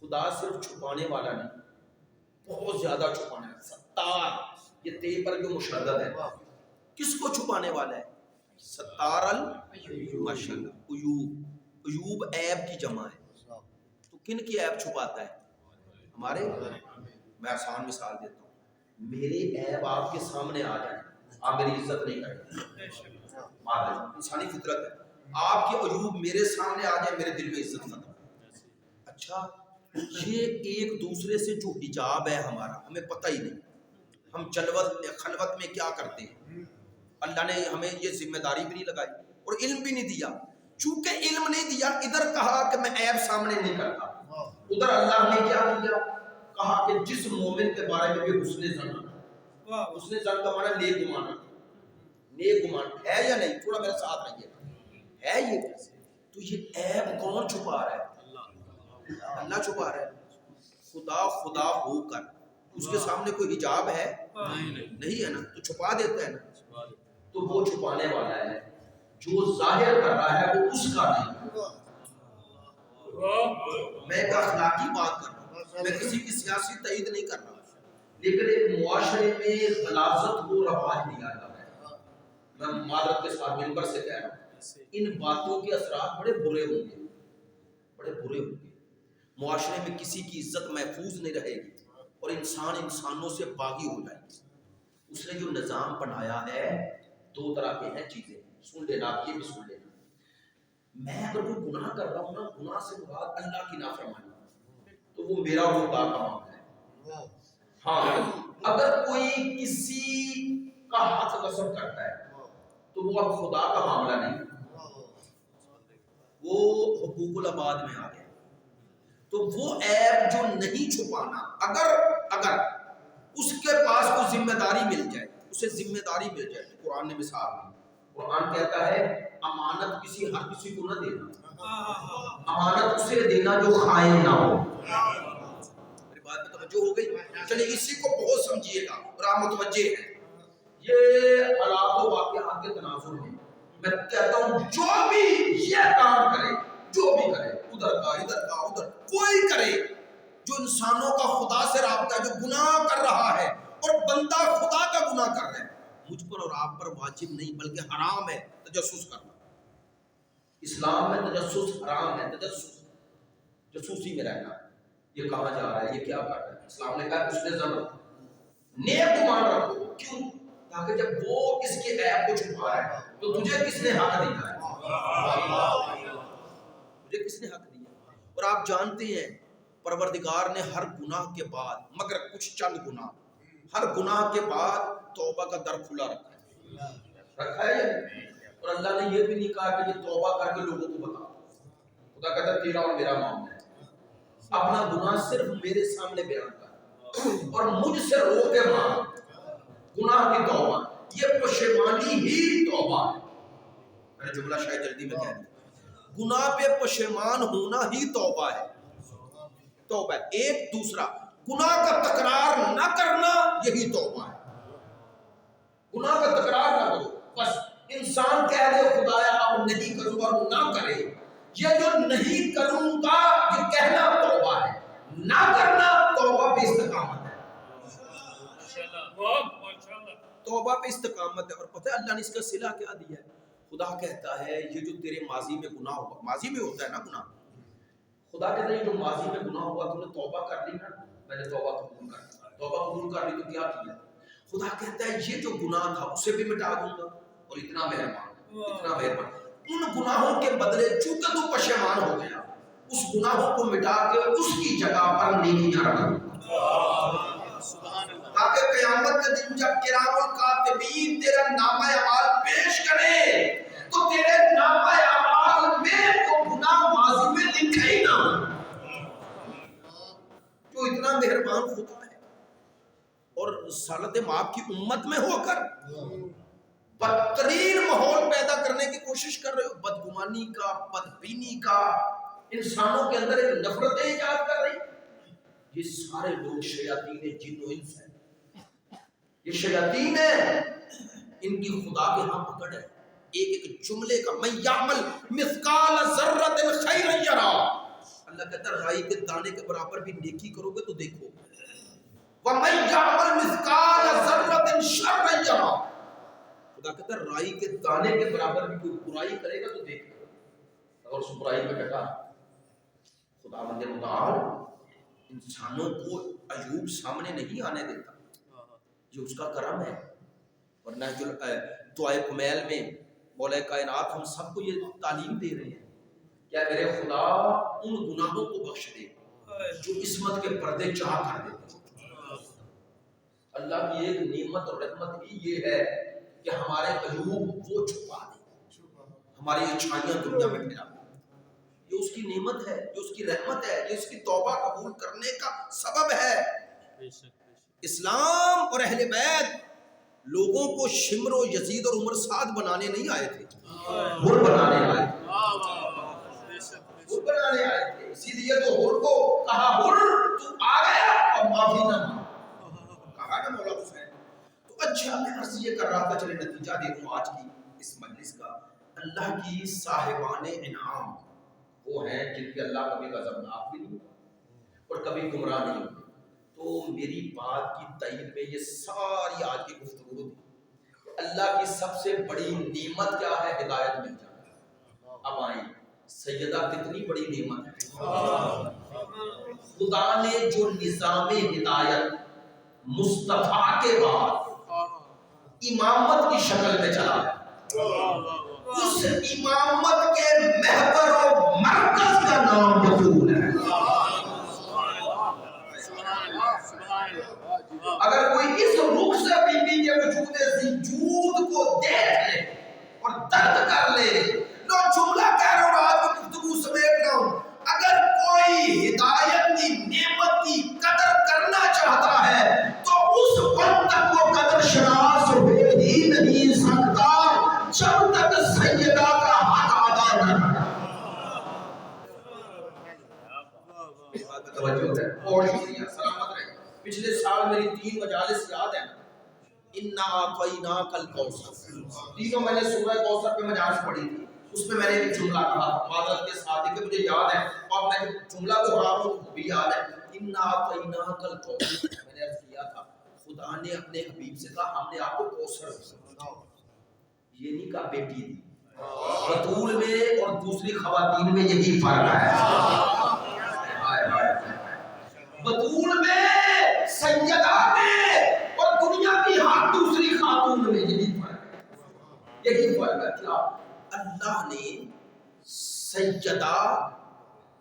[SPEAKER 1] خدا صرف چھپانے والا نہیں، بہت زیادہ چھپانا ہے. ستار یہ تے پر جو مشدد ہے، کس کو چھپانے والا ہے؟ ستار المشل، عیوب، عیوب عیب کی جمع ہے. تو کن کی عیب چھپاتا ہے؟ ہمارے. میں آسان مثال دیتا ہوں، میرے عیب آپ کے سامنے آ جائیں، آپ میری عزت نہیں کریں، انسانی فطرت ہے. آپ کے عیوب میرے سامنے آ جائیں، میرے دل میں عزت ختم. اچھا، یہ ایک دوسرے سے جو حجاب ہے ہمارا، ہمیں پتہ ہی نہیں. ہم خلوت میں کیا کرتے ہیں. اللہ نے ہمیں یہ ذمہ داری بھی نہیں لگائی اور علم بھی نہیں دیا. چونکہ علم نہیں دیا، ادھر کہا کہ میں عیب سامنے نہیں کرتا، ادھر اللہ نے کیا کیا؟ کہا کہ جس مومن کے بارے میں بھی حسن ظن، حسن ظن کا معنی نیک گمان، نیک گمان ہے یا نہیں؟ تھوڑا میرے ساتھ رہیے گا، ہے یہ کیسے؟ تو یہ عیب کون چھپا رہا ہے؟ اللہ چھپا رہا ہے. خدا خدا ہو کر اس کے سامنے کوئی حجاب ہے؟ نہیں ہے نا، تو چھپا دیتا ہے نا. تو وہ چھپانے والا ہے، جو ظاہر کر رہا ہے وہ اس کا نہیں. میں ایک اخلاقی بات کر رہا ہوں، میں کسی کی سیاسی تائید نہیں کر رہا، لیکن ایک معاشرے میں غلاظت کو رواج دیا جاتا ہے. میں معذرت کے ساتھ منبر سے کہہ رہا ہوں، ان باتوں کے اثرات بڑے برے ہوں گے، بڑے برے ہوں گے. معاشرے میں کسی کی عزت محفوظ نہیں رہے گی اور انسان انسانوں سے باغی ہو جائے گی. اس نے جو نظام بنایا ہے، دو طرح کے ہیں چیزیں، سن لینا آپ، یہ بھی سن لینا. میں اگر کوئی گناہ کر رہا ہوں نا، گناہ سے مراد اللہ کی نافرمانی، تو وہ میرا اور خدا کا معاملہ ہے. ہاں، اگر کوئی کسی کا حق غصب کرتا ہے تو وہ اب خدا کا معاملہ نہیں، وہ حقوق العباد میں آ گیا. تو وہ عیب جو نہیں چھپانا، اگر اس کے پاس کوئی ذمہ داری مل جائے، اسے ذمہ داری مل جائے، تو قرآن نے مثال دی. قرآن کہتا ہے امانت ہر کسی کو نہ دینا، امانت اسے دینا جو خائن نہ ہو. میری بات میں توجہ ہو گئی؟ چلیے اسی کو بہت سمجھیے گا اور آپ متوجہ ہیں. یہ حالات و واقعات کے تناظر میں میں کہتا ہوں جو بھی یہ کام کرے، جو بھی کرے، ادھر کا ادھر کوئی کرے جو انسانوں کا خدا سے رابطہ ہے، جو گناہ کر رہا ہے اور بندہ خدا کا گناہ کر رہا ہے، مجھ پر اور آپ پر واجب نہیں بلکہ حرام ہے تجسس کرنا. اسلام میں تجسس حرام ہے. جسوسی میں رہنا. یہ کہاں جا رہا ہے, یہ کیا کر رہا ہے. اسلام نے کہا اس نے ضرور نیک گمان رکھو. کیوں؟ تاکہ جب وہ اس کے عیب کو چھپا رہا ہے تو تجھے کس نے حق دیا ہے؟ تجھے کس نے حق دیا؟ اور آپ جانتے ہیں پروردگار نے ہر گناہ کے بعد مگر کچھ چند گناہ, ہر گناہ کے بعد توبہ کا در کھلا رکھا ہے یا نہیں؟ اور اللہ نے یہ بھی نہیں کہا کہ یہ توبہ کر کے لوگوں کو بتا. خدا کہتا ہے تیرا اور میرا معاملہ ہے, اپنا گناہ صرف میرے سامنے بیان کر اور مجھ سے رو کے مانگ. گناہ کی توبہ یہ پشیمانی ہی توبہ ہے. میں نے جملہ شاید جلدی میں کہہ دیا. گناہ پہ پشیمان ہونا ہی توبہ ہے. توبہ ایک. دوسرا گناہ کا تکرار نہ کرنا یہی توبہ ہے. گناہ کا تکرار نہ کرو. بس انسان کہہ دے خدایا اب نہیں کروں گا اور نہ کرے. یہ جو نہیں کروں گا یہ کہنا توبہ ہے, نہ کرنا توبہ پہ استقامت ہے. توبہ پہ استقامت ہے. اور پتہ ہے اللہ نے اس کا صلہ کیا دیا ہے؟ خدا کہتا ہے یہ جو تیرے ماضی میں گناہ ہوا, ماضی میں ہوتا ہے نا گناہ, خدا کہتا ہے یہ جو ماضی میں گناہ ہوا تم نے توبہ کر لی نا, میں نے توبہ قبول کر لی. توبہ قبول کر لی تو کیا کیا؟ خدا کہتا ہے یہ جو گناہ تھا اسے بھی مٹا دوں گا. اور اتنا مہربان ان گناہوں کے بدلے چونکہ تو پشیمان ہو گیا, اس گناہوں کو مٹا کے اس کی جگہ پر نیکیاں رکھ دوں گا. تاکہ قیامت کے دن جب کرام الکاتبین تیرا نامہ اعمال پیش کرے تو تیرے نامہ اعمال میں وہ گناہ ماضی میں لکھے ہی نہ ہو. جو اتنا مہربان خدا ہے اور سالت مآب کی امت میں ہو کر بدترین ماحول پیدا کرنے کی کوشش کر رہے ہو, بدگمانی کا, بدبینی کا, انسانوں کے اندر ایک نفرت ایجاد کر رہی. یہ سارے لوگ شیاطین جن و انس ہیں. یہ شیاطین ہیں, ان کی خدا کے ہاں پکڑ ہے. ایک ایک جملے کا من یعمل مثقال ذرۃ خیرا یرا, اللہ کہتا ہے رائی کے دانے کے برابر بھی نیکی کرو گے تو دیکھو. ومن یعمل مثقال ذرۃ شرا یرا, خدا کہتا ہے رائی کے دانے کے برابر بھی کوئی برائی کرے گا تو دیکھ لو. اور اس برائی میں ڈٹا خدا بندے متعال انسانوں کو ایوب سامنے نہیں آنے دیتا. یہ اس کا کرم ہے. ورنہ جو دعائے کمیل میں مولا کائنات ہم سب کو یہ تعلیم دے رہے ہیں, کیا میرے خدا ان گناہوں کو بخش دے جو عصمت کے پردے چاہ کر دیتے. اللہ کی ایک نعمت اور رحمت بھی یہ ہے کہ ہمارے عیوب وہ چھپا دے, ہماری اچھائیاں دنیا میں پھیلا دے. یہ اس کی نعمت ہے, یہ اس کی رحمت ہے, یہ اس کی توبہ قبول کرنے کا سبب ہے. اسلام اور اہل بیت لوگوں کو شمر و یزید اور عمر سعد بنانے نہیں آئے تھے, حر بنانے آئے تھے. حر بنانے آئے تھے. اسی لیے تو حر کو کہا حر تو آ گیا اور معافی نہ مانگ, کہا نا مولا حسین. تو اچھا میں عرض یہ کر رہا تھا, چلے نتیجہ دے دوں آج کی اس مجلس کا. اللہ کی صاحبان انعام وہ ہیں جن کے اللہ کبھی غضبناک بھی نہیں اور کبھی گمراہ نہیں ہوتے. تو میری بات کی تائید میں یہ ساری آج کی گفتگو تھی. اللہ کی سب سے بڑی نعمت کیا ہے؟ ہدایت مل جانا. اب آئیں, سیدہ کتنی بڑی نعمت ہے. خدا نے جو نظام ہدایت مصطفیٰ کے بعد امامت کی شکل میں چلایا, اس امامت کے محور و مرکز کا نام رسول ہے. اگر کوئی اس رخ سے بی بی کے وجود زنجود کو دیکھ لے اور درد کر لے, لو جملہ کہہ رہا ہوں, آج کی گفتگو سمیٹ رہا ہوں, اگر کوئی ہدایت کی نعمت کی قدر کرنا چاہتا ہے تو اس وقت تک وہ قدر شناس ہو ہی نہیں سکتا جب تک سیدہ کا حق ادا نہ کرے. توجہ ہے. اور شکریہ, سلامت رہے. پچھلے سال میری 3 مجالس یاد ہے نا, انا اعطیناک الکوثر, تینوں میں نے سورہ کوثر پہ مجالس پڑھی تھی. اس میں نے ایک جملہ کہا تھا معذرت کے ساتھ کہ مجھے یاد ہے, اور میں جملہ دوہرا رہا ہوں بھی یاد ہے. انا اعطیناک الکوثر, میں نے عرض کیا تھا خدا نے اپنے حبیب سے کہا ہم نے آپ کو کوثر دیا، یہ نہیں کہا بیٹی دی۔ بطول میں اور دوسری خواتین میں یہی فرق ہے۔ بطول میں، سیدہ میں اور دنیا کی ہر دوسری خاتون میں یہی فرق ہے، یہی فرق ہے۔ کیا اللہ نے سیدہ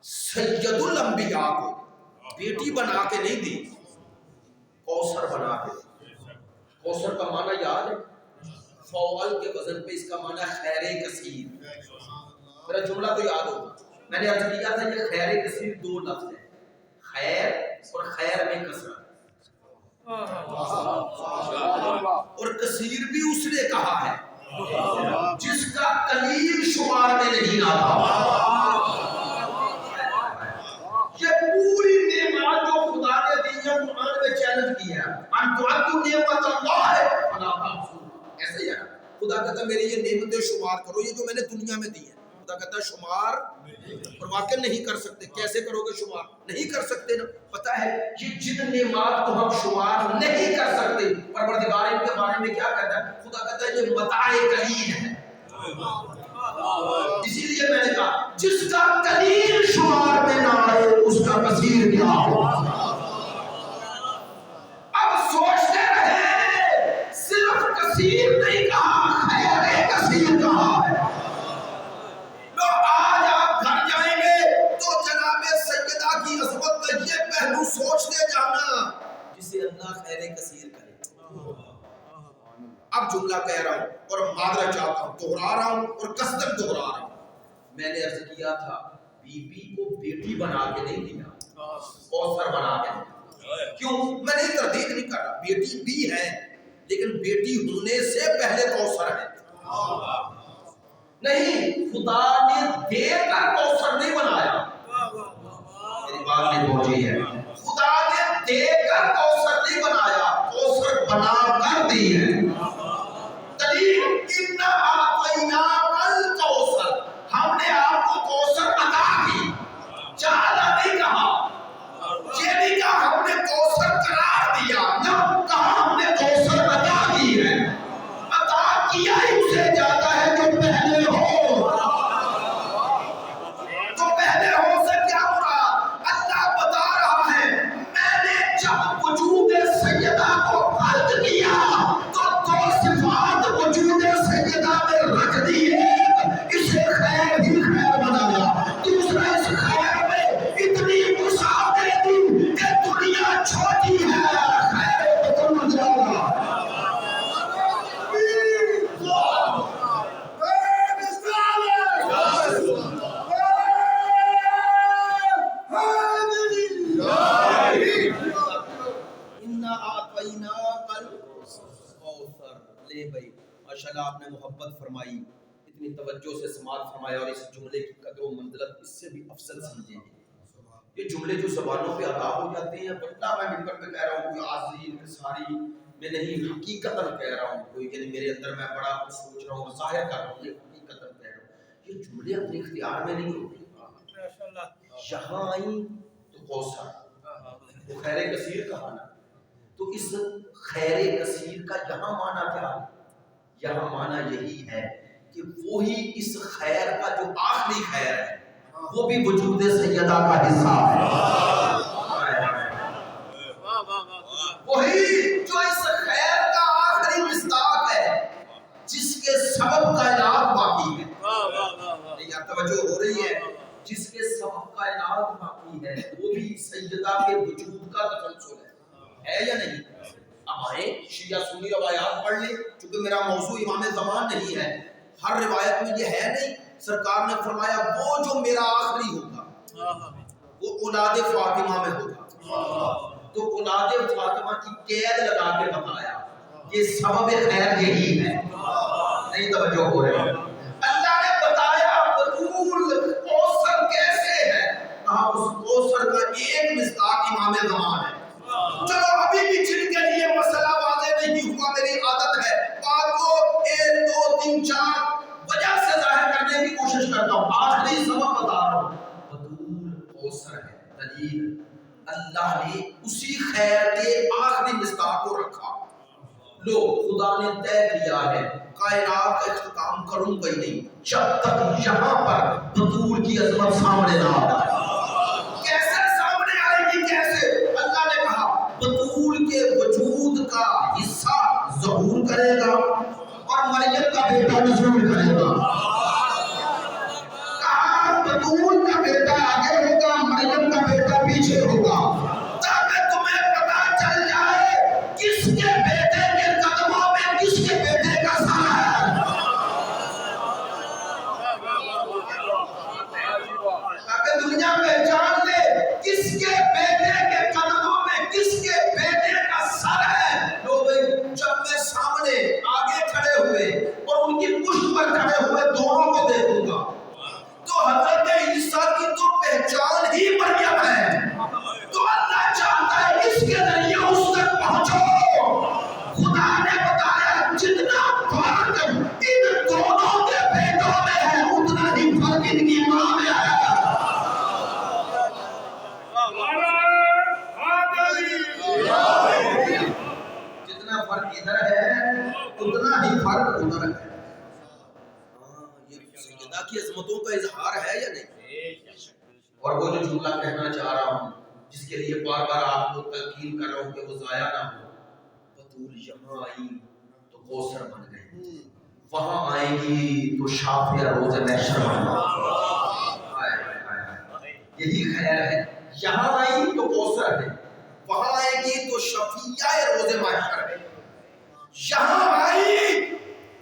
[SPEAKER 1] سید الانبیاء کو بیٹی بنا کے نہیں دی، کوثر بنا کے۔ کوثر کا معنی یاد ہے؟ فوال کے وزن پہ اس کا معنی خیر کثیر۔ میرا جملہ تو یاد ہوگا، میں نے عرض کیا تھا یہ خیر کثیر دو لفظ ہیں، خیر اور خیر میں کثرت، اور کثیر بھی اس نے کہا ہے جس کا قلیل شمار میں نہیں آتا۔ یہ پوری نعمت جو خدا نے دی ہے قرآن میں چیلنج کیا ہے، ان تعدوا نعمت اللہ فلا تحصوها، ایسے ہی ہے خدا کہتا ہے میری یہ نعمتیں شمار کرو، یہ جو میں نے دنیا میں دی ہے، خدا کہتا ہے شمار، اور واقع نہیں کر سکتے۔ کیسے کرو گے شمار؟ نہیں کر سکتے نا۔ پتہ ہے یہ جن نعمات کو ہم شمار نہیں کر سکتے، پروردگار ان کے بارے میں کیا کہتا ہے؟ خدا کہتا ہے یہ متاع قلیل ہے۔ اسی لیے میں نے کہا جس کا قلیل شمار میں نہ آئے اس کا کثیر کیا ہو۔ اب سوچتے رہے، صرف کثیر نہیں کہا، خیر کثیر کہا ہے۔ لو آج آپ گھر جائیں گے تو جناب سیدہ کی عظمت کا یہ پہلو سوچتے جانا جسے اللہ خیر کثیر کرے۔ اب جملہ کہہ رہا ہوں اور معذرت چاہتا ہوں، دہرا رہا ہوں اور قصداً دہرا رہا ہوں۔ میں نے عرض کیا تھا بی بی کو بیٹی بنا کے نہیں دیا، کوثر بنا کے دیا۔ کیوں؟ میں نہیں تردید نہیں کر رہا، بیٹی بھی ہے لیکن بیٹی ہونے سے پہلے کوثر ہے۔ نہیں، خدا نے دے کر کوثر نہیں بنایا، میری بات نہیں پہنچی ہے۔ خدا نے دے کر کوثر نہیں بنایا، کوثر بنا کر دی ہے۔ اِنَّا أَعْطَيْنَاكَ الْكَوْثَرَ، ہم نے آپ کو کوثر عطا کی، زیادہ نہیں کہا، یہ نہیں کہا ہم نے کوثر قرار دیا، نہ کہا ہم نے کوثر عطا کی ہے۔ عطا کیا ہی اسے جاتا ہے جو پہلے ہو۔ تو پہلے ہو سے کیا مراد؟ اللہ بتا رہا ہے میں نے جب وجود سیدہ کو خلق کیا تو دو صفات وجود سیدہ میں رکھ دی، ایک اسے خیر ہی خیر بنایا، دوسرا اس خیر میں اتنی وسعت دے دی کہ دنیا چھوٹی ہے، خیر ختم جانا۔ لے بھائی ماشاءاللہ آپ نے محبت فرمائی، اتنی توجہ سے سماعت فرمایا، اور اس جملے کی قدر و منزلت اس سے بھی افضل سمجھیں گے۔ یہ جملے جو زبانوں پہ ادا ہو جاتے ہیں، بندہ میں ممبر پہ کہہ رہا ہوں کوئی عاجزی انکساری میں نہیں، حقیقتاً کہہ رہا ہوں، کوئی یعنی میرے اندر میں بڑا کچھ سوچ رہا ہوں، ظاہر کر رہا ہوں، یہ حقیقتاً کہہ رہا ہوں۔ یہ جملے اپنے اختیار میں نہیں ہوتے، یہاں آئیں تو کوثر، وہ خیر کثیر کہا نا، تو اس خیر کثیر کا یہاں معنی کیا ہے؟ یہاں معنی یہی ہے کہ وہی اس خیر کا جو آخری خیر ہے وہ بھی وجود سیدہ کا حصہ ہے، وہی جو اس خیر کا آخری مصداق ہے جس کے سبب کائنات باقی ہے۔ یا توجہ ہو رہی ہے؟ جس کے سبب کائنات باقی ہے وہ بھی سیدہ کے وجود کا تسلسل ہے یا نہیں؟ اب آئیں شیعہ سنی روایات پڑھ لیں، چونکہ میرا موضوع امام زمان نہیں ہے، ہر روایت میں یہ ہے نہیں۔ سرکار نے فرمایا وہ جو میرا آخری ہوگا وہ اولاد فاطمہ میں ہوگا، تو اولاد فاطمہ کی قید لگا کے بتایا یہ سبب خیر یہی ہے۔ نہیں توجہ ہو رہے؟ اللہ نے بتایا بطول کوثر کیسے ہے، کہا اس کوثر کا ایک مصداق امام زمان ہے۔ چلو ابھی بھی جن کے لیے مسئلہ واضح نہیں ہوا، میری عادت ہے بات کو 1 2 3 4 وجہ سے ظاہر کرنے کی کوشش کرتا ہوں، آخری سبب بتا رہا ہوں۔ بطول کوثر ہے، دلیل اللہ نے اسی خیر کے آخری مصداق کو رکھا. لو خدا نے طے کیا ہے کائنات کا اختتام کروں گا ہی نہیں جب تک یہاں پر بطول کی عظمت سامنے نہ آئے. کیسے سامنے آئے گی کیسے؟ اللہ نے کہا بطول کے وجود کا حصہ ظہور کرے گا اور مریم کا بیٹا نزول کرے گا. کہا بطول کا بیٹا آگے ہوگا مریم کا بیٹا پیچھے ہوگا تاکہ تمہیں پتا چل جائے کس کے بیٹے کے قدموں میں کس کے بیٹے کا سایہ ہے. تاکہ دنیا پہچان لے کس کے بیٹے کے قدموں میں کس کے بیٹے کا سر ہے. لو بھئی جب میں سامنے آگے کھڑے ہوئے اور ان کی پشت پر کھڑے ہوئے دونوں کو دیکھوں گا تو حضرت عیسیٰ کی تو پہچان ہی مریم ہے. تو اللہ چاہتا ہے اس کے ذریعے اس تک پہنچو. خدا نے بتایا جتنا فرق ان دونوں کے بیٹوں میں ہے اتنا ہی فرق ان کی ماں میں ہے. جتنا فرق ادھر ہے اتنا ہی فرق ادھر ہے. یہ سیدہ کی عظمتوں کا اظہار ہے یا نہیں؟ اور وہ جو جملہ کہنا چاہ رہا ہوں جس کے لیے بار بار آپ کو تلقین کر رہا ہوں کہ وہ ضائع نہ ہو. بطول یہاں آئی تو کوثر بن گئی, وہاں آئے گی تو شافیہ روز محشر بن گئی. یہی خیر ہے. یہاں آئی تو کوثر ہے, وہاں آئے گی تو شفیع روز محشر ہے. یہاں آئی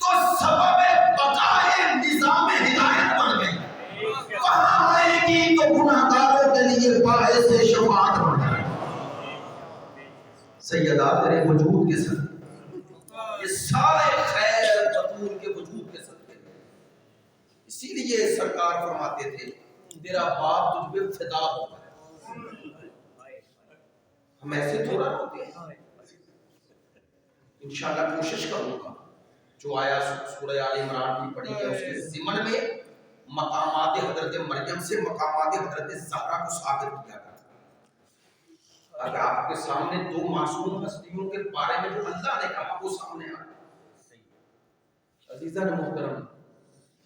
[SPEAKER 1] تو سبب بقائے نظام ہدایت بن گئی, وہاں آئے گی تو گناہگاروں کے لیے باعث شفاعت بن گئی. سیدہ تیرے وجود کے صدقے یہ سارے خیر بطول کے وجود کے صدقے. اسی لیے سرکار فرماتے تھے تیرا باپ تجھ پہ فدا ہوگا. ہم ایسے تھوڑا ہوتے ہیں. انشاءاللہ کوشش کروں گا جو آیا سورہ آل عمران کی پڑھی ہے اس کے ضمن میں مقامات حضرت مریم سے مقامات حضرت زہرا کو ثابت کیا گیا تاکہ آپ کے سامنے دو معصوم ہستیوں کے بارے میں جو اللہ نے کہا وہ سامنے آئے. عزیزان محترم,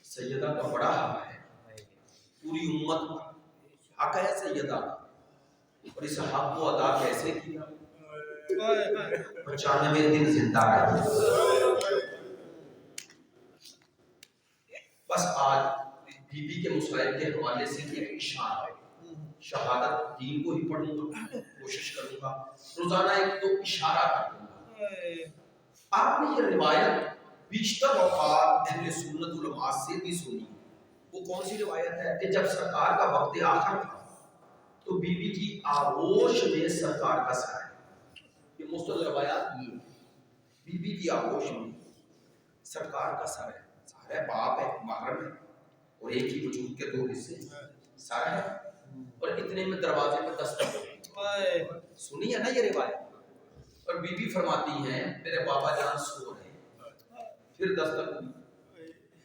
[SPEAKER 1] سیدہ کا بڑا حق ہے, پوری امت کا حق ہے سیدہ کا, اور اس حق کو ادا کیسے کیا؟ 95 دن زندہ رہے. بس آج بی بی کے مسائل کے حوالے سے ایک اشارہ ہے. شہادت دین کو ہی پڑھوں گا, کوشش کروں گا روزانہ ایک دو اشارہ کروں گا. آپ نے یہ روایت بیشتر اوقات اہل سنت علماء سے بھی سنی. وہ کون سی روایت ہے کہ جب سرکار کا وقت آخر تھا تو بی بی کی آغوش میں سرکار کا سایہ. یہ مستند روایات یہ بی بی کی آغوش میں سرکار کا سر ہے. سر ہے, باپ ہے, محرم ہے, اور ایک ہی وجود کے دو حصے سر ہے, اور اتنے میں دروازے میں دستک ہوئی. سنی ہے نا یہ روایت. اور بی بی فرماتی ہیں میرے بابا جان سو رہے ہیں. پھر دستک ہوئی,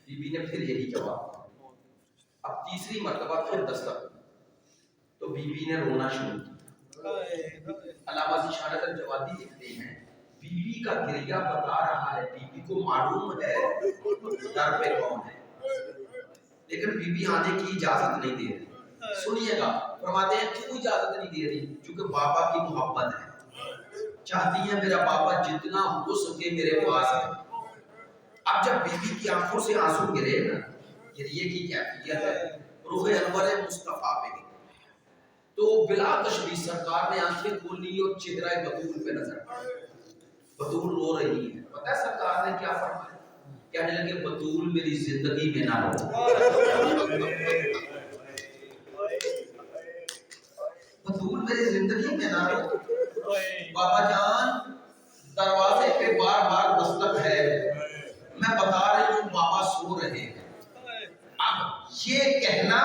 [SPEAKER 1] بی بی نے پھر یہی جواب دیا. اب تیسری مرتبہ پھر دستک ہوئی تو بی بی نے رونا شروع کیا. علامہ ذیشانت الجوادی لکھتے ہیں بی بی کا گریہ بتا رہا ہے بی بی کو معلوم ہے در پہ کون ہے, لیکن بی بی آنے کی اجازت نہیں دے رہی. سنیے گا, فرماتے ہیں کیوں اجازت نہیں دے رہی؟ کیونکہ بابا کی محبت ہے, چاہتی ہے میرا بابا جتنا ہو سکے میرے پاس ہے. اب جب بی بی کی آنکھوں سے آنسو گرے نا, گریے کی کیفیت ہے رخ انور مصطفیٰ پہ گئی, تو بلا تشبیہ سرکار نے آنکھیں کھول لی اور چہرہ بطول پہ نظر پڑا. بطول رو رہی ہے. پتہ ہے سرکار نے کیا فرمایا؟ کہنے لگے بطول میری زندگی میں نہ رو, بطول میری زندگی میں نہ رو. بابا جان دروازے پہ بار بار دستک ہے, میں بتا رہی ہوں بابا سو رہے ہیں. اب یہ کہنا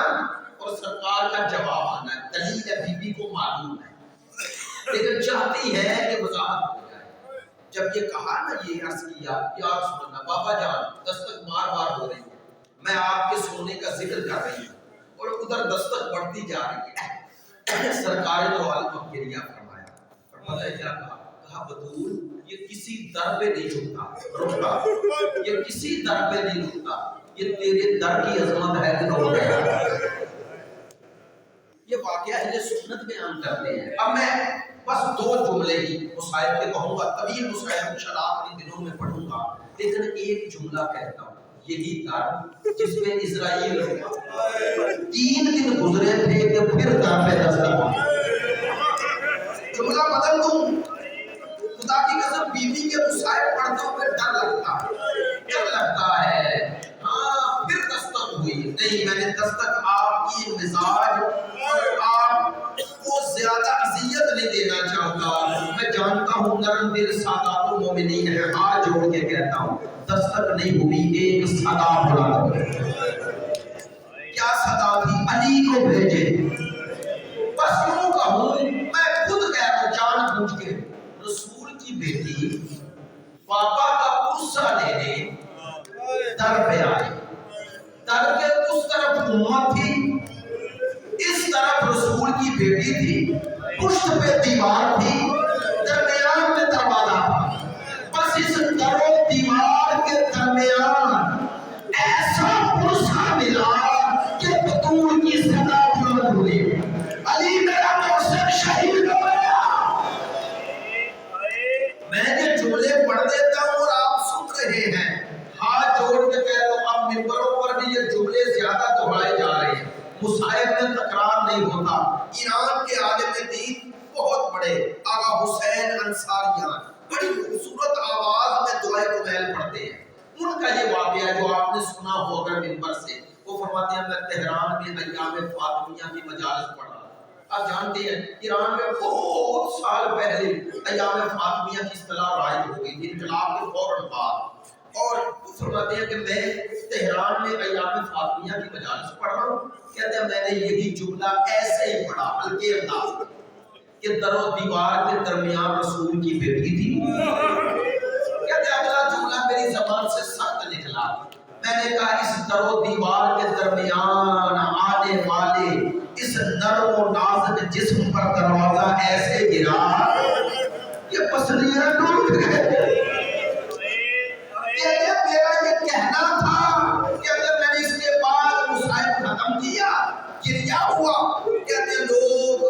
[SPEAKER 1] اور سرکار کا جواب آنا دلیل ہے بی بی کو معلوم ہے, لیکن چاہتی ہے کہ وضاحت ہو جائے. جب یہ کہا نا, یہ عرض کیا یا رسول اللہ بابا جان دستک بار بار ہو رہی ہے, میں آپ کے سونے کا ذکر کر رہی ہوں اور ادھر دستک بڑھتی جا رہی ہے. سرکار دو عالم اب گریہ فرمایا پتہ ہے کیا کہا؟ کہا بطول یہ کسی در پہ نہیں رکتا، یہ کسی در پہ نہیں رکتا، یہ تیرے در کی عظمت ہے کہ رک گیا۔ یہ واقعہ اہل سنت بیان کرتے ہیں۔ اب میں بس 2 جملے ہی مصائب کے کہوں گا، طویل مصائب انشاءاللہ آخری دنوں میں پڑھوں گا، لیکن ایک جملہ کہتا ہوں، یہی در جس پہ اسرائیل رکا 3 دن گزرے تھے کہ پھر در پہ دستک ہوئی۔ جملہ بدل دوں، خدا کی قسم بیوی کے مصائب پڑھتے ہوئے ڈر لگتا ہے، ہاں پھر دستک ہوئی نہیں، میں نے دستک آپ کی مزاج اور آپ کو زیادہ اذیت نہیں دینا چاہتا، میں جانتا ہوں نرم دل سادات و مومنین ہے، ہاتھ جوڑ کے کہتا ہوں دستک نہیں ہوئی، ایک صدا بلند ہوئی۔ کیا صدا تھی؟ علی کو بھیجے، بس یوں کہوں میں خود کہہ رہا ہوں جان بوجھ کے، رسول کی بیٹی پاپا کا قصہ لینے در پہ آئی، در کے اس طرف امت تھی، اس طرف رسول کی بیٹی تھی، پشت پہ دیوار تھی، درمیان میں دروازہ تھا، بس اس در و دیوار کے درمیان ایسا پرسہ ملا کہ بطول کی صدا بلند ہوئی، علی میرا محسن شہید ہو گیا۔ میں یہ جملے پڑھ دیتا ہوں اور آپ سن رہے ہیں، ہاتھ جوڑ کے کہتا ہوں اب ممبروں پر بھی یہ جملے زیادہ دہرائے جا رہے ہیں، مصائب میں تکرار نہیں ہوتا۔ ایران کے عالم دین بہت بڑے آقا حسین انصاریان بڑی خوبصورت آواز میں دعائے کمیل پڑھتے ہیں، ان کا یہ واقعہ جو آپ نے سنا ہو اگر ممبر سے، وہ فرماتے ہیں میں تہران میں ایام فاطمیہ کی مجالس پڑھا۔ آپ جانتے ہیں ایران میں بہت سال پہلے ایام فاطمیہ کی اصطلاح رائج ہو گئی تھی انقلاب کے فوراً بعد، اور فرماتے ہیں کہ میں تہران میں ایام فاطمیہ کی مجالس پڑھ رہا ہوں، کہتے ہیں میں نے یہی جملہ ایسے ہی پڑھا ہلکے انداز میں کہ در و دیوار کے درمیان رسول کی بیٹی تھی، کہتے ہیں اگلا جملہ میری زبان سے سخت نکلا، میں نے کہا اس در و دیوار کے درمیان آنے والے اس نرم و نازک جسم پر دروازہ ایسے گرا کہ پسلیاں ٹوٹ گئے۔ کہتے ہیں میرا یہ کہنا تھا کہ اگر میں نے اس کے بعد مصائب ختم کیا، گریا ہوا، کہتے ہیں لوگ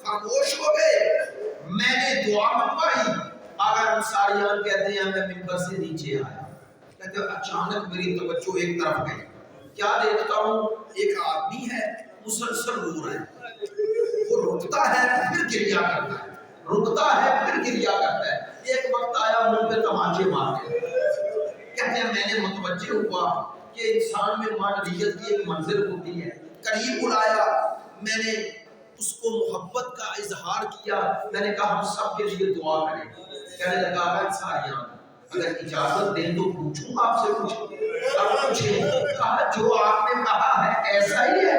[SPEAKER 1] خاموش ہو گئے، میں نے دعا منوائی، آقا انصاریان کہتے ہیں میں ممبر سے نیچے آیا، کہتے ہیں اچانک میری توجہ ایک طرف گئی، کیا دیکھتا ہوں ایک آدمی ہے مسلسل رو رہا ہے، وہ رکتا ہے پھر گریا کرتا ہے، رکتا ہے پھر گریا کرتا ہے، ایک وقت آیا منہ پہ تماچے مارتے، کہتے ہیں میں نے متوجہ ہوا کہ انسان میں معنویت کی ایک منزل ہوتی ہے، قریب بلایا، میں نے اس کو محبت کا اظہار کیا، میں نے کہا ہم سب کے لیے دعا کریں، کہنے لگا انصاریان اگر اجازت دیں تو پوچھوں آپ سے کچھ، اب پوچھیں، کہا جو آپ نے کہا ہے ایسا ہی ہے،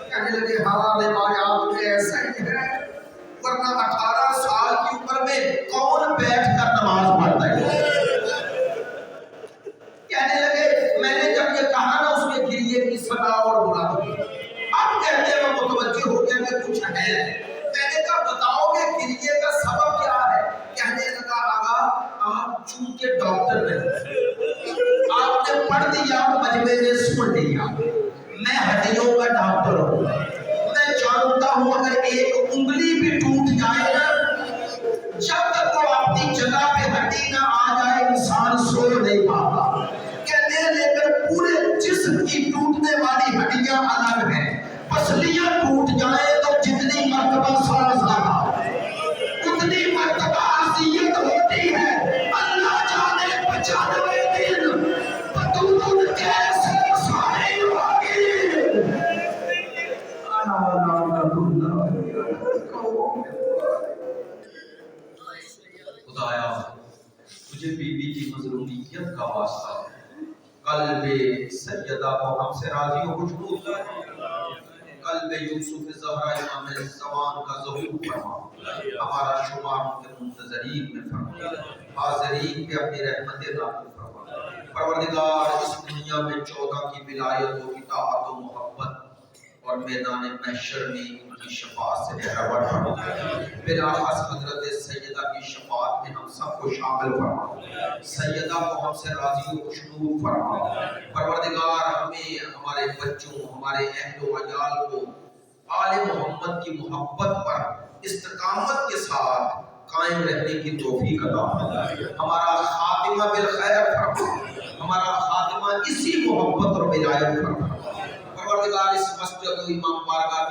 [SPEAKER 1] کہنے لگے حوالے آیات میں ایسا ہی ہے، ورنہ 18 سال کی عمر میں کون بیٹھ کر نماز پڑھتا ہے؟ کہنے لگے میں نے جب یہ کہا نا اس کے گریے کی صدا اور بلند ہوئی، اب کہتے ہیں میں متوجہ ہو گیا کہ کچھ ہے، میں نے کہا بتاؤ کہ گریے کا سبب کیا ہے؟ کہنے لگا آقا آپ چونکہ ڈاکٹر نہیں، آپ نے پڑھ دیا مجمع نے سن لیا، میں ہڈیوں کا ڈاکٹر ہوں، میں جانتا ہوں اگر ایک انگلی بھی ٹوٹ جائے نا، جب تک وہ اپنی جگہ پہ ہڈی نہ آ جائے انسان سو نہیں پاتا، کہتے لیکن پورے جسم کی ٹوٹنے والی ہڈیاں الگ ہیں، پسلیاں ٹوٹ جائیں تو جتنی مرتبہ سانس لگا اتنی مرتبہ اذیت ہوتی ہے، اللہ جانے 95 دن بطول کیسے ساری ہوگی۔ خدایا تجھے بی بی کی مظلومیت کا واسطہ قلب سیدہ کو ہم سے راضی و خوشنود قلب یوسف زہرا امام زمان کا ظہور فرما، ہمارا شمار کے منتظرین میں فرما، حاضرین کے اپنی رحمت نازل فرما۔ پروردگار اس دنیا میں 14 کی ولایت و اطاعت و محبت اور میدان محشر میں ان کی شفاعت سے بہرور فرما، بلاخص حضرت سیدہ کی شفاعت میں ہم سب کو شامل فرما، سیدہ کو ہم سے راضی و خوشنود فرما۔ پروردگار ہمیں، ہمارے بچوں، ہمارے اہل و عیال کو آل محمد کی محبت پر استقامت کے ساتھ قائم رہنے کی توفیق عطا فرما، ہمارا خاتمہ بالخیر فرما، ہمارا خاتمہ اسی محبت اور ولایت فرما۔ پروردگار اس مسجد و امام بارگاہ